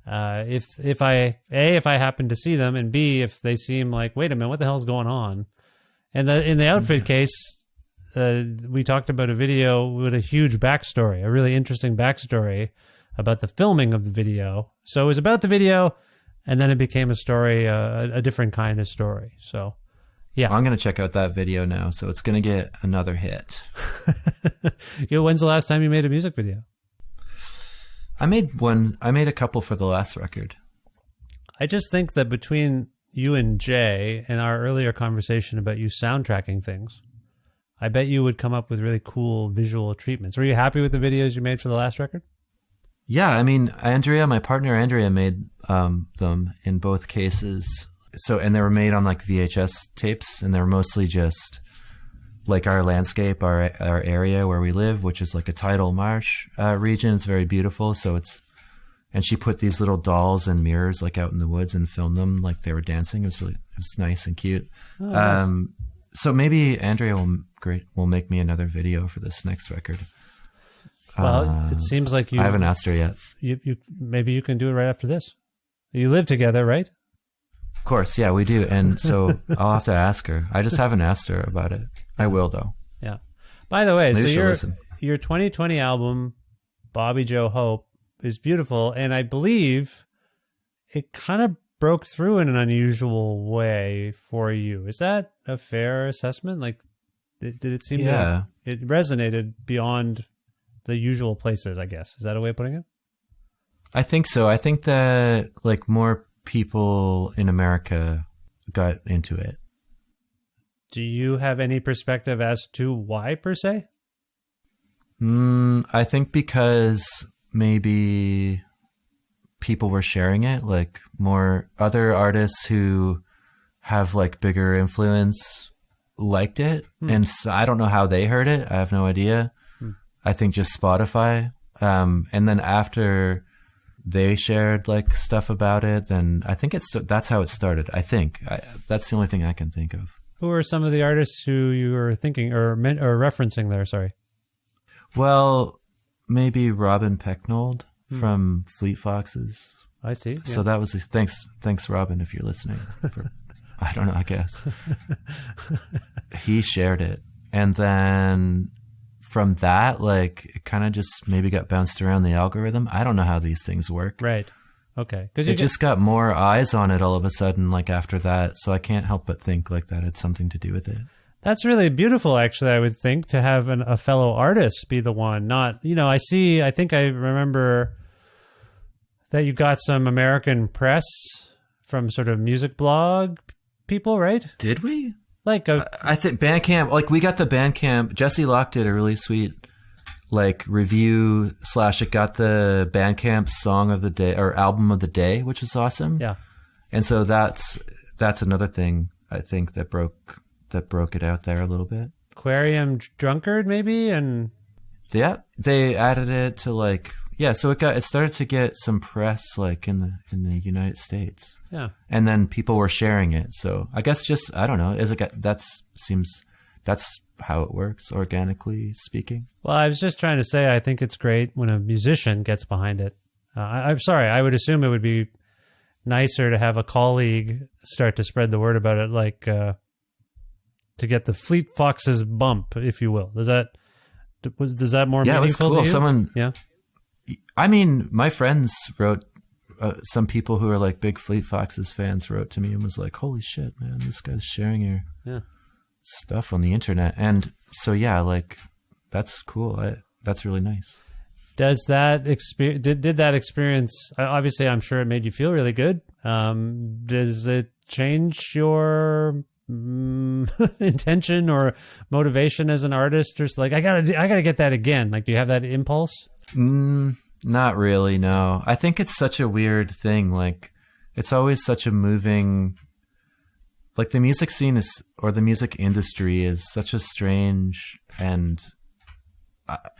[SPEAKER 1] If I happen to see them, and B, if they seem like, wait a minute, what the hell's going on? And in the outfit case, we talked about a video with a huge backstory, a really interesting backstory about the filming of the video. So it was about the video, and then it became a story, a different kind of story. So, yeah.
[SPEAKER 5] I'm going to check out that video now, so it's going to get another hit.
[SPEAKER 1] When's the last time you made a music video?
[SPEAKER 5] I made a couple for the last record.
[SPEAKER 1] I just think that between you and Jay and our earlier conversation about you soundtracking things, I bet you would come up with really cool visual treatments. Were you happy with the videos you made for the last record?
[SPEAKER 5] Yeah, I mean, my partner Andrea made them in both cases. So, and they were made on like VHS tapes, and they were mostly just like our landscape, our area where we live, which is like a tidal marsh region. It's very beautiful. And she put these little dolls and mirrors like out in the woods and filmed them like they were dancing. It was nice and cute. Oh, nice. So maybe Andrea will make me another video for this next record.
[SPEAKER 1] Well, it seems like
[SPEAKER 5] I haven't asked her yet.
[SPEAKER 1] You maybe you can do it right after this. You live together, right?
[SPEAKER 5] Of course, yeah, we do. And so I'll have to ask her. I just haven't asked her about it. I will, though.
[SPEAKER 1] Yeah. By the way,
[SPEAKER 5] Maybe
[SPEAKER 1] so
[SPEAKER 5] she'll listen.
[SPEAKER 1] your 2020 album, Bobby Joe Hope, is beautiful, and I believe it kind of broke through in an unusual way for you. Is that a fair assessment? Like, did it seem to it resonated beyond the usual places, I guess? Is that a way of putting it?
[SPEAKER 5] I think so. I think that like more people in America got into it.
[SPEAKER 1] Do you have any perspective as to why, per se?
[SPEAKER 5] I think because maybe people were sharing it, like more other artists who have like bigger influence liked it. And so I don't know how they heard it. I have no idea. I think just Spotify. And then after they shared like stuff about it, then I think that's how it started. I think that's the only thing I can think of.
[SPEAKER 1] Who are some of the artists who you were thinking or referencing there? Sorry.
[SPEAKER 5] Well, maybe Robin Pecknold from Fleet Foxes.
[SPEAKER 1] I see. Yeah.
[SPEAKER 5] So that was thanks Robin, if you're listening. I don't know, I guess. He shared it. And then from that, like, it kind of just maybe got bounced around the algorithm. I don't know how these things work.
[SPEAKER 1] Right. Okay.
[SPEAKER 5] It just got more eyes on it all of a sudden, like after that. So I can't help but think like that had something to do with it.
[SPEAKER 1] That's really beautiful, actually, I would think, to have a fellow artist be the one. Not, I think I remember that you got some American press from sort of music blog people, right?
[SPEAKER 5] Did we?
[SPEAKER 1] Like,
[SPEAKER 5] I think Bandcamp, like we got the Bandcamp, Jesse Locke did a really sweet like review / it got the Bandcamp song of the day or album of the day, which is awesome.
[SPEAKER 1] Yeah.
[SPEAKER 5] And so that's another thing I think that broke it out there a little bit.
[SPEAKER 1] Aquarium Drunkard, maybe? And
[SPEAKER 5] yeah, they added it to like, yeah, so it started to get some press like in the United States.
[SPEAKER 1] Yeah.
[SPEAKER 5] And then people were sharing it. So I guess just, I don't know, that's how it works, organically speaking.
[SPEAKER 1] Well, I was just trying to say, I think it's great when a musician gets behind it. I'm sorry, I would assume it would be nicer to have a colleague start to spread the word about it, like to get the Fleet Foxes bump, if you will. Does that more meaningful
[SPEAKER 5] cool.
[SPEAKER 1] to you?
[SPEAKER 5] Someone,
[SPEAKER 1] yeah.
[SPEAKER 5] I mean, my friends wrote, some people who are like big Fleet Foxes fans wrote to me and was like, holy shit, man, this guy's sharing your stuff on the internet. And so, yeah, like, that's cool. That's really nice.
[SPEAKER 1] Does that experience, did that experience, obviously I'm sure it made you feel really good. Does it change your intention or motivation as an artist? Or like, I gotta get that again. Like, do you have that impulse?
[SPEAKER 5] Not really, no. I think it's such a weird thing. Like, it's always such a moving, like the music scene or the music industry is such a strange, and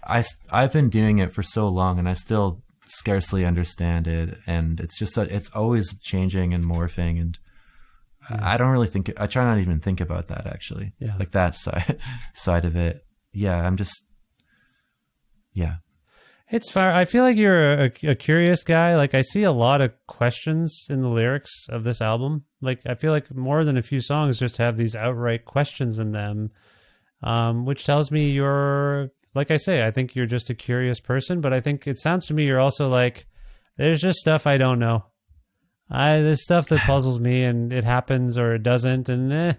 [SPEAKER 5] I've been doing it for so long and I still scarcely understand it. And it's just, it's always changing and morphing. And I don't really I try not to even think about that actually. Yeah. Like that side of it. Yeah. Yeah.
[SPEAKER 1] It's fair. I feel like you're a curious guy. Like, I see a lot of questions in the lyrics of this album. Like, I feel like more than a few songs just have these outright questions in them, which tells me you're, like I say, I think you're just a curious person. But I think it sounds to me you're also like, there's just stuff I don't know. There's stuff that puzzles me, and it happens or it doesn't, and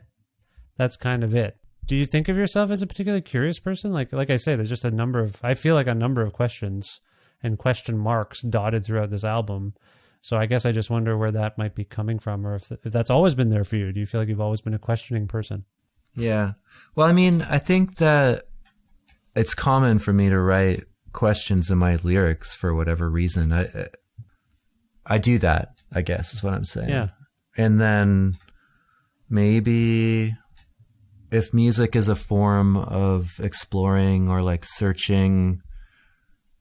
[SPEAKER 1] that's kind of it. Do you think of yourself as a particularly curious person? Like I say, there's just I feel like a number of questions and question marks dotted throughout this album. So I guess I just wonder where that might be coming from, or if that's always been there for you. Do you feel like you've always been a questioning person? Yeah.
[SPEAKER 5] Well, I mean, I think that it's common for me to write questions in my lyrics for whatever reason. I do that, I guess, is what I'm saying.
[SPEAKER 1] Yeah.
[SPEAKER 5] And then maybe if music is a form of exploring or like searching,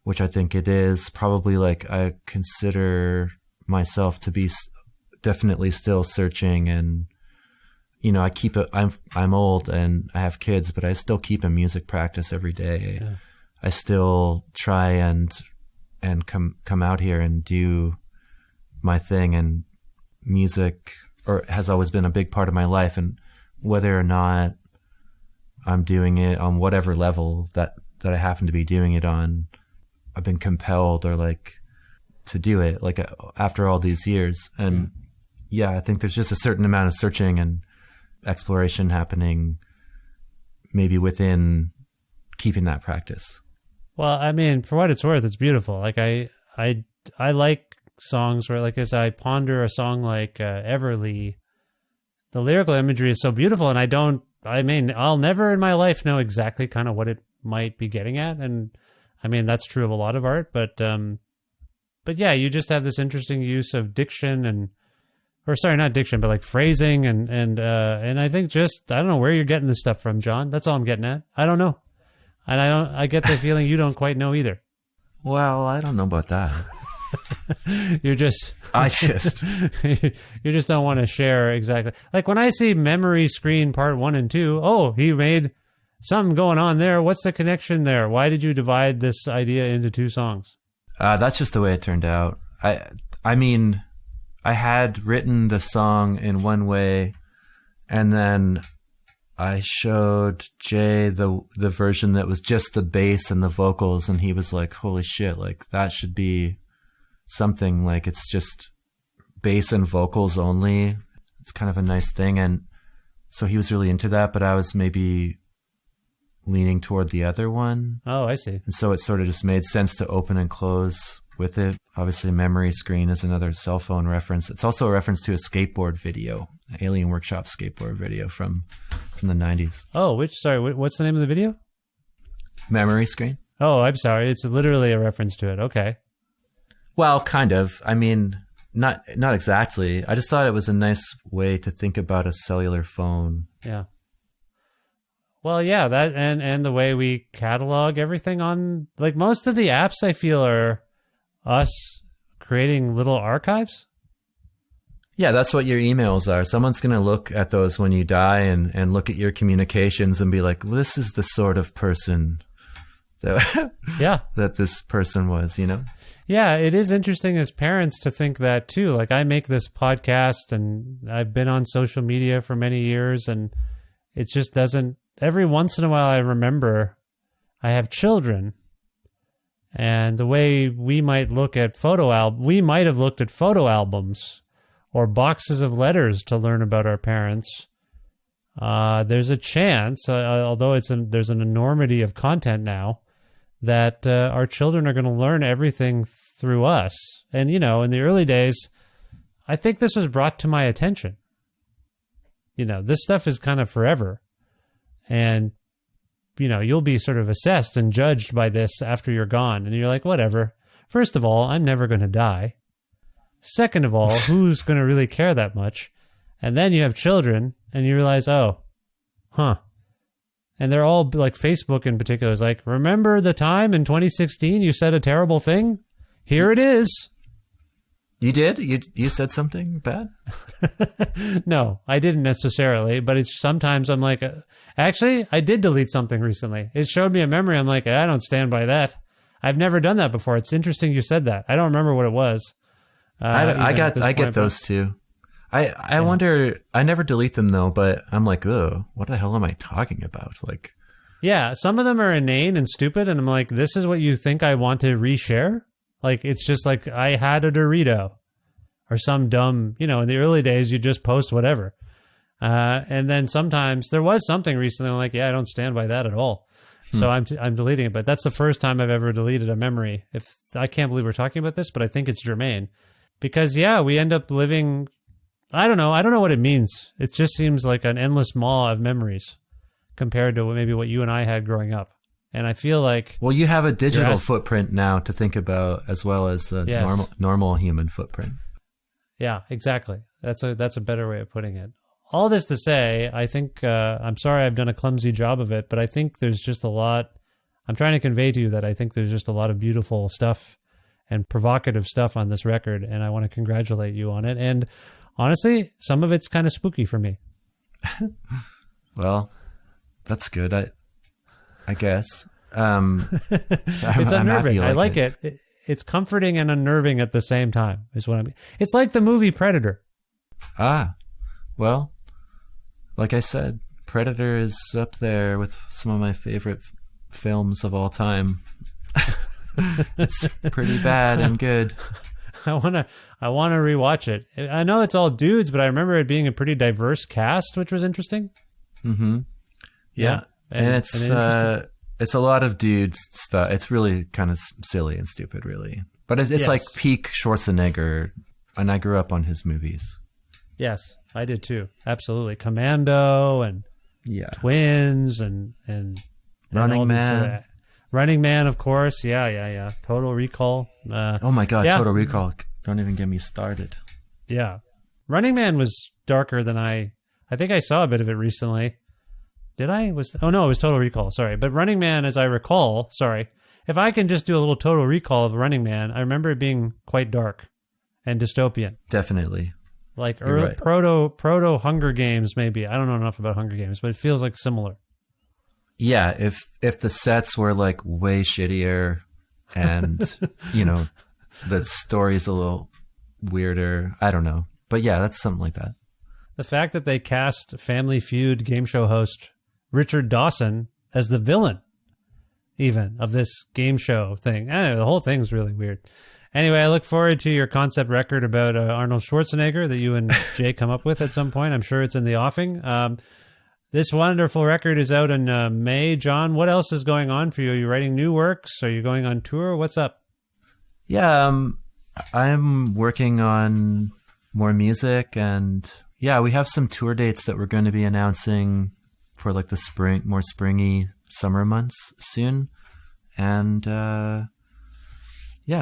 [SPEAKER 5] which I think it is, probably like I consider myself to be definitely still searching. And, I keep I'm old and I have kids, but I still keep a music practice every day. I still try and come out here and do my thing, and music has always been a big part of my life. And whether or not I'm doing it on whatever level that I happen to be doing it on, I've been compelled or like to do it like after all these years. And yeah, I think there's just a certain amount of searching and exploration happening maybe within keeping that practice.
[SPEAKER 1] Well, I mean, for what it's worth, it's beautiful. Like I like songs where, like, as I ponder a song like Everly, the lyrical imagery is so beautiful, and I'll never in my life know exactly kind of what it might be getting at. And I mean, that's true of a lot of art, but yeah, you just have this interesting use of diction not diction, but like phrasing and I think I don't know where you're getting this stuff from, John. That's all I'm getting at. I don't know. And I get the feeling you don't quite know either.
[SPEAKER 5] Well, I don't know about that.
[SPEAKER 1] You just don't want to share exactly. Like when I see Memory Screen Part 1 and 2, oh, he made something going on there. What's the connection there? Why did you divide this idea into 2 songs?
[SPEAKER 5] That's just the way it turned out. I mean, I had written the song in one way, and then I showed Jay the version that was just the bass and the vocals, and he was like, holy shit, like that should be something, like it's just bass and vocals only. It's kind of a nice thing. And so he was really into that, but I was maybe leaning toward the other one.
[SPEAKER 1] Oh, I see.
[SPEAKER 5] And so it sort of just made sense to open and close with it. Obviously, Memory Screen is another cell phone reference. It's also a reference to a skateboard video, an Alien Workshop skateboard video from the 90s.
[SPEAKER 1] Oh, what's the name of the video?
[SPEAKER 5] Memory Screen.
[SPEAKER 1] Oh, I'm sorry. It's literally a reference to it. Okay.
[SPEAKER 5] Well, kind of. I mean, not exactly. I just thought it was a nice way to think about a cellular phone.
[SPEAKER 1] Yeah. Well, yeah, that and the way we catalog everything on, like, most of the apps I feel are us creating little archives.
[SPEAKER 5] Yeah, that's what your emails are. Someone's going to look at those when you die and look at your communications and be like, well, this is the sort of person that, that this person was, you know?
[SPEAKER 1] Yeah, it is interesting as parents to think that too. Like, I make this podcast and I've been on social media for many years, and it just doesn't, every once in a while I remember I have children, and the way we might look at we might have looked at photo albums or boxes of letters to learn about our parents. There's a chance, although there's an enormity of content now, that our children are going to learn everything through us. And, you know, in the early days, I think this was brought to my attention. You know, this stuff is kind of forever. And, you know, you'll be sort of assessed and judged by this after you're gone. And you're like, whatever. First of all, I'm never going to die. Second of all, who's going to really care that much? And then you have children and you realize, oh, huh. And they're all like, Facebook in particular is like, remember the time in 2016 you said a terrible thing? Here it is.
[SPEAKER 5] You did? You said something bad?
[SPEAKER 1] No, I didn't necessarily, but it's sometimes I'm like, actually, I did delete something recently. It showed me a memory. I'm like, I don't stand by that. I've never done that before. It's interesting you said that. I don't remember what it was.
[SPEAKER 5] I get those too. I wonder, I never delete them though, but I'm like, oh, what the hell am I talking about? Like,
[SPEAKER 1] yeah, some of them are inane and stupid, and I'm like, this is what you think I want to reshare? Like, it's just like, I had a Dorito or some dumb, you know, in the early days, you just post whatever. And then sometimes there was something recently, I'm like, yeah, I don't stand by that at all. So I'm deleting it, but that's the first time I've ever deleted a memory. I can't believe we're talking about this, but I think it's germane because, yeah, we end up living, I don't know what it means. It just seems like an endless maw of memories compared to maybe what you and I had growing up. And I feel like... Well,
[SPEAKER 5] you have a digital footprint now to think about as well as a normal human footprint.
[SPEAKER 1] Yeah, exactly. That's a better way of putting it. All this to say, I think, I'm sorry I've done a clumsy job of it, but I think there's just a lot... I'm trying to convey to you that I think there's just a lot of beautiful stuff and provocative stuff on this record, and I want to congratulate you on it. And honestly, some of it's kind of spooky for me.
[SPEAKER 5] Well, that's good. I guess.
[SPEAKER 1] It's unnerving. I like it. It's comforting and unnerving at the same time, is what I mean. It's like the movie Predator.
[SPEAKER 5] Well, like I said, Predator is up there with some of my favorite films of all time. It's pretty bad and good.
[SPEAKER 1] I wanna rewatch it. I know it's all dudes, but I remember it being a pretty diverse cast, which was interesting.
[SPEAKER 5] Mm-hmm. Yeah. And it's a lot of dudes stuff. It's really kind of silly and stupid, really. But it's like peak Schwarzenegger, and I grew up on his movies.
[SPEAKER 1] Yes, I did too. Absolutely. Commando and Twins and
[SPEAKER 5] Running Man.
[SPEAKER 1] Running Man, of course. Yeah. Total Recall.
[SPEAKER 5] Oh my God, Total Recall. Don't even get me started.
[SPEAKER 1] Yeah. Running Man was darker than I think I saw a bit of it recently. Did I? It was Total Recall. Sorry. But Running Man, as I recall, if I can just do a little Total Recall of Running Man, I remember it being quite dark and dystopian.
[SPEAKER 5] Definitely.
[SPEAKER 1] Like proto Hunger Games, maybe. I don't know enough about Hunger Games, but it feels like similar.
[SPEAKER 5] Yeah, if the sets were like way shittier and, the story's a little weirder, I don't know. But yeah, that's something like that.
[SPEAKER 1] The fact that they cast Family Feud game show host Richard Dawson as the villain, even, of this game show thing. The whole thing's really weird. Anyway, I look forward to your concept record about Arnold Schwarzenegger that you and Jay come up with at some point. I'm sure it's in the offing. This wonderful record is out in May. John, what else is going on for you? Are you writing new works? Are you going on tour? What's up?
[SPEAKER 5] Yeah, I'm working on more music, and we have some tour dates that we're going to be announcing for like the more springy summer months soon. And I'm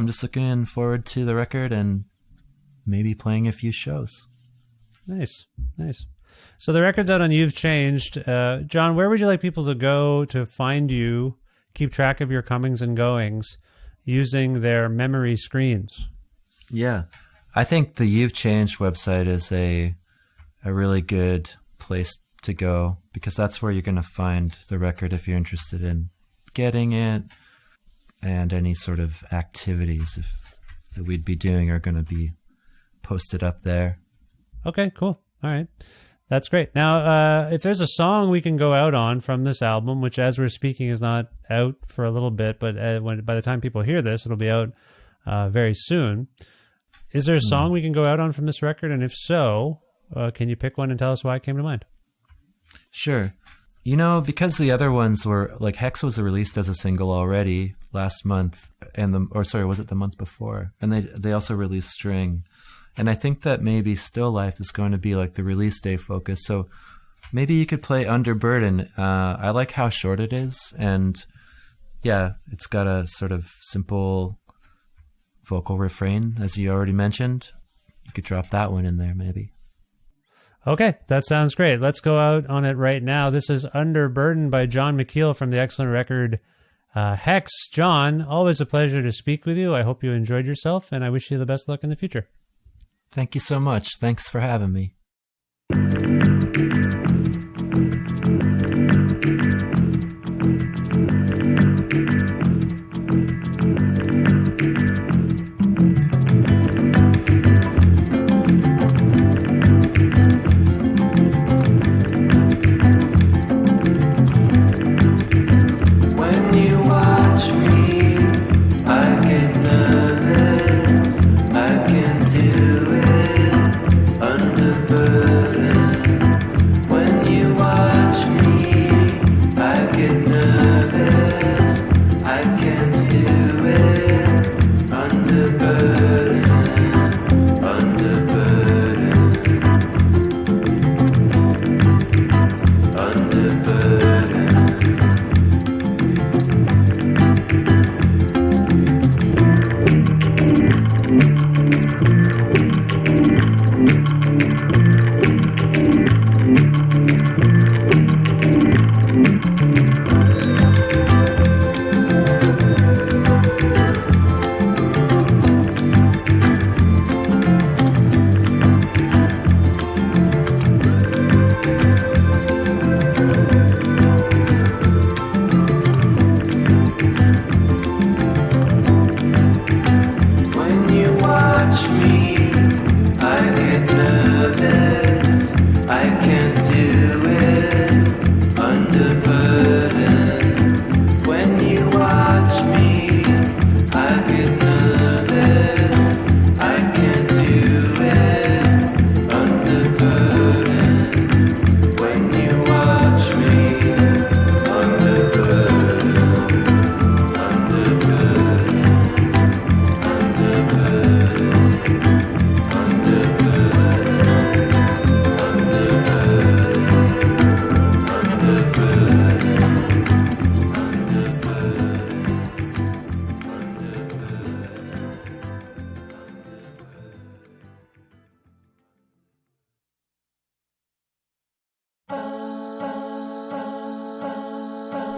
[SPEAKER 5] just looking forward to the record and maybe playing a few shows.
[SPEAKER 1] Nice. So the record's out on You've Changed. John, where would you like people to go to find you, keep track of your comings and goings using their memory screens?
[SPEAKER 5] Yeah. I think the You've Changed website is a really good place to go, because that's where you're going to find the record if you're interested in getting it, and any sort of activities that we'd be doing are going to be posted up there. Okay, cool. All right. That's great. Now, if there's a song we can go out on from this album, which as we're speaking is not out for a little bit, but by the time people hear this, it'll be out very soon. Is there a song we can go out on from this record? And if so, can you pick one and tell us why it came to mind? Sure. Because the other ones were, like, Hex was released as a single already last month, was it the month before? And they also released String. And I think that maybe Still Life is going to be like the release day focus. So maybe you could play Under Burden. I like how short it is. And it's got a sort of simple vocal refrain, as you already mentioned. You could drop that one in there maybe. Okay, that sounds great. Let's go out on it right now. This is Under Burden by Jon Mckiel from the excellent record Hex. John, always a pleasure to speak with you. I hope you enjoyed yourself, and I wish you the best luck in the future. Thank you so much. Thanks for having me. Under burden.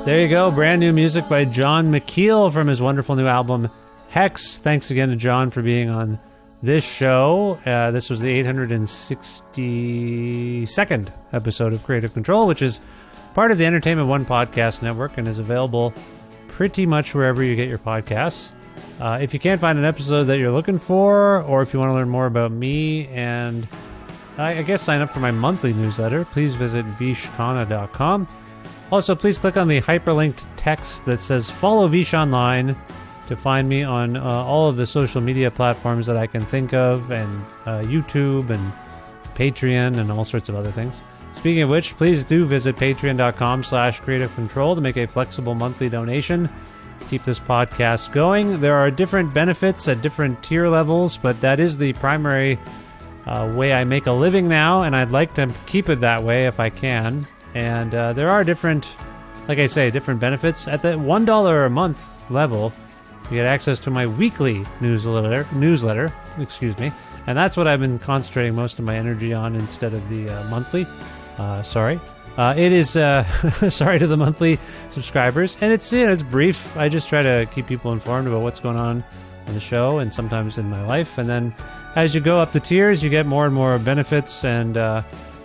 [SPEAKER 1] There you go. Brand new music by Jon Mckiel from his wonderful new album, Hex. Thanks again to Jon for being on this show. This was the 862nd episode of Creative Control, which is part of the Entertainment One podcast network and is available pretty much wherever you get your podcasts. If you can't find an episode that you're looking for, or if you want to learn more about me and I guess sign up for my monthly newsletter, please visit vishkhanna.com. Also, please click on the hyperlinked text that says follow Vish online to find me on all of the social media platforms that I can think of, and YouTube and Patreon and all sorts of other things. Speaking of which, please do visit patreon.com/creativecontrol to make a flexible monthly donation to keep this podcast going. There are different benefits at different tier levels, but that is the primary way I make a living now, and I'd like to keep it that way if I can. And there are different, like I say, different benefits. At the $1 a month level, you get access to my weekly newsletter, and that's what I've been concentrating most of my energy on instead of the monthly. It is sorry to the monthly subscribers, and it's brief. I just try to keep people informed about what's going on the show and sometimes in my life. And then as you go up the tiers, you get more and more benefits, and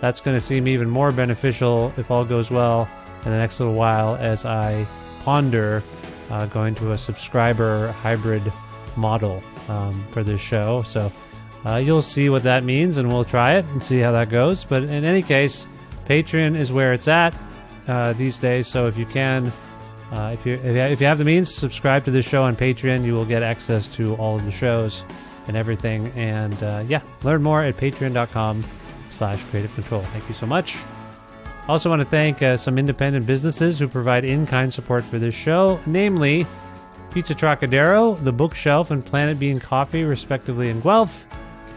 [SPEAKER 1] that's going to seem even more beneficial if all goes well in the next little while as I ponder going to a subscriber hybrid model for this show. So you'll see what that means, and we'll try it and see how that goes. But in any case, Patreon is where it's at these days. So if you can, if you have the means, subscribe to this show on Patreon. You will get access to all of the shows and everything. And learn more at patreon.com/creative control. Thank you so much. Also want to thank some independent businesses who provide in-kind support for this show, namely Pizza Trocadero, The Bookshelf, and Planet Bean Coffee, respectively, in Guelph,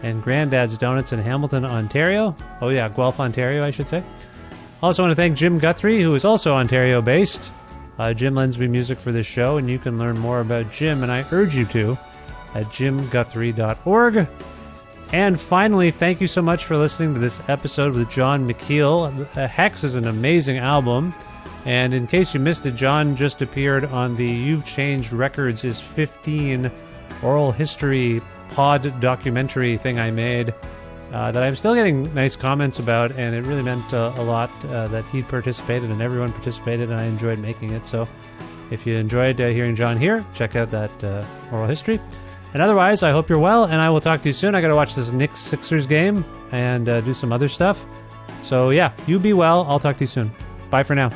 [SPEAKER 1] and Granddad's Donuts in Hamilton, Ontario. Oh yeah, Guelph, Ontario, I should say. Also want to thank Jim Guthrie, who is also Ontario-based. Jim lends me music for this show, and you can learn more about Jim, and I urge you to, at jimguthrie.org. And finally, thank you so much for listening to this episode with Jon Mckiel. Hex is an amazing album. And in case you missed it, Jon just appeared on the You've Changed Records is 15 oral history pod documentary thing I made that I'm still getting nice comments about. And it really meant a lot that he participated and everyone participated, and I enjoyed making it. So if you enjoyed hearing Jon here, check out that oral history. And otherwise, I hope you're well, and I will talk to you soon. I got to watch this Knicks-Sixers game and do some other stuff. So yeah, you be well. I'll talk to you soon. Bye for now.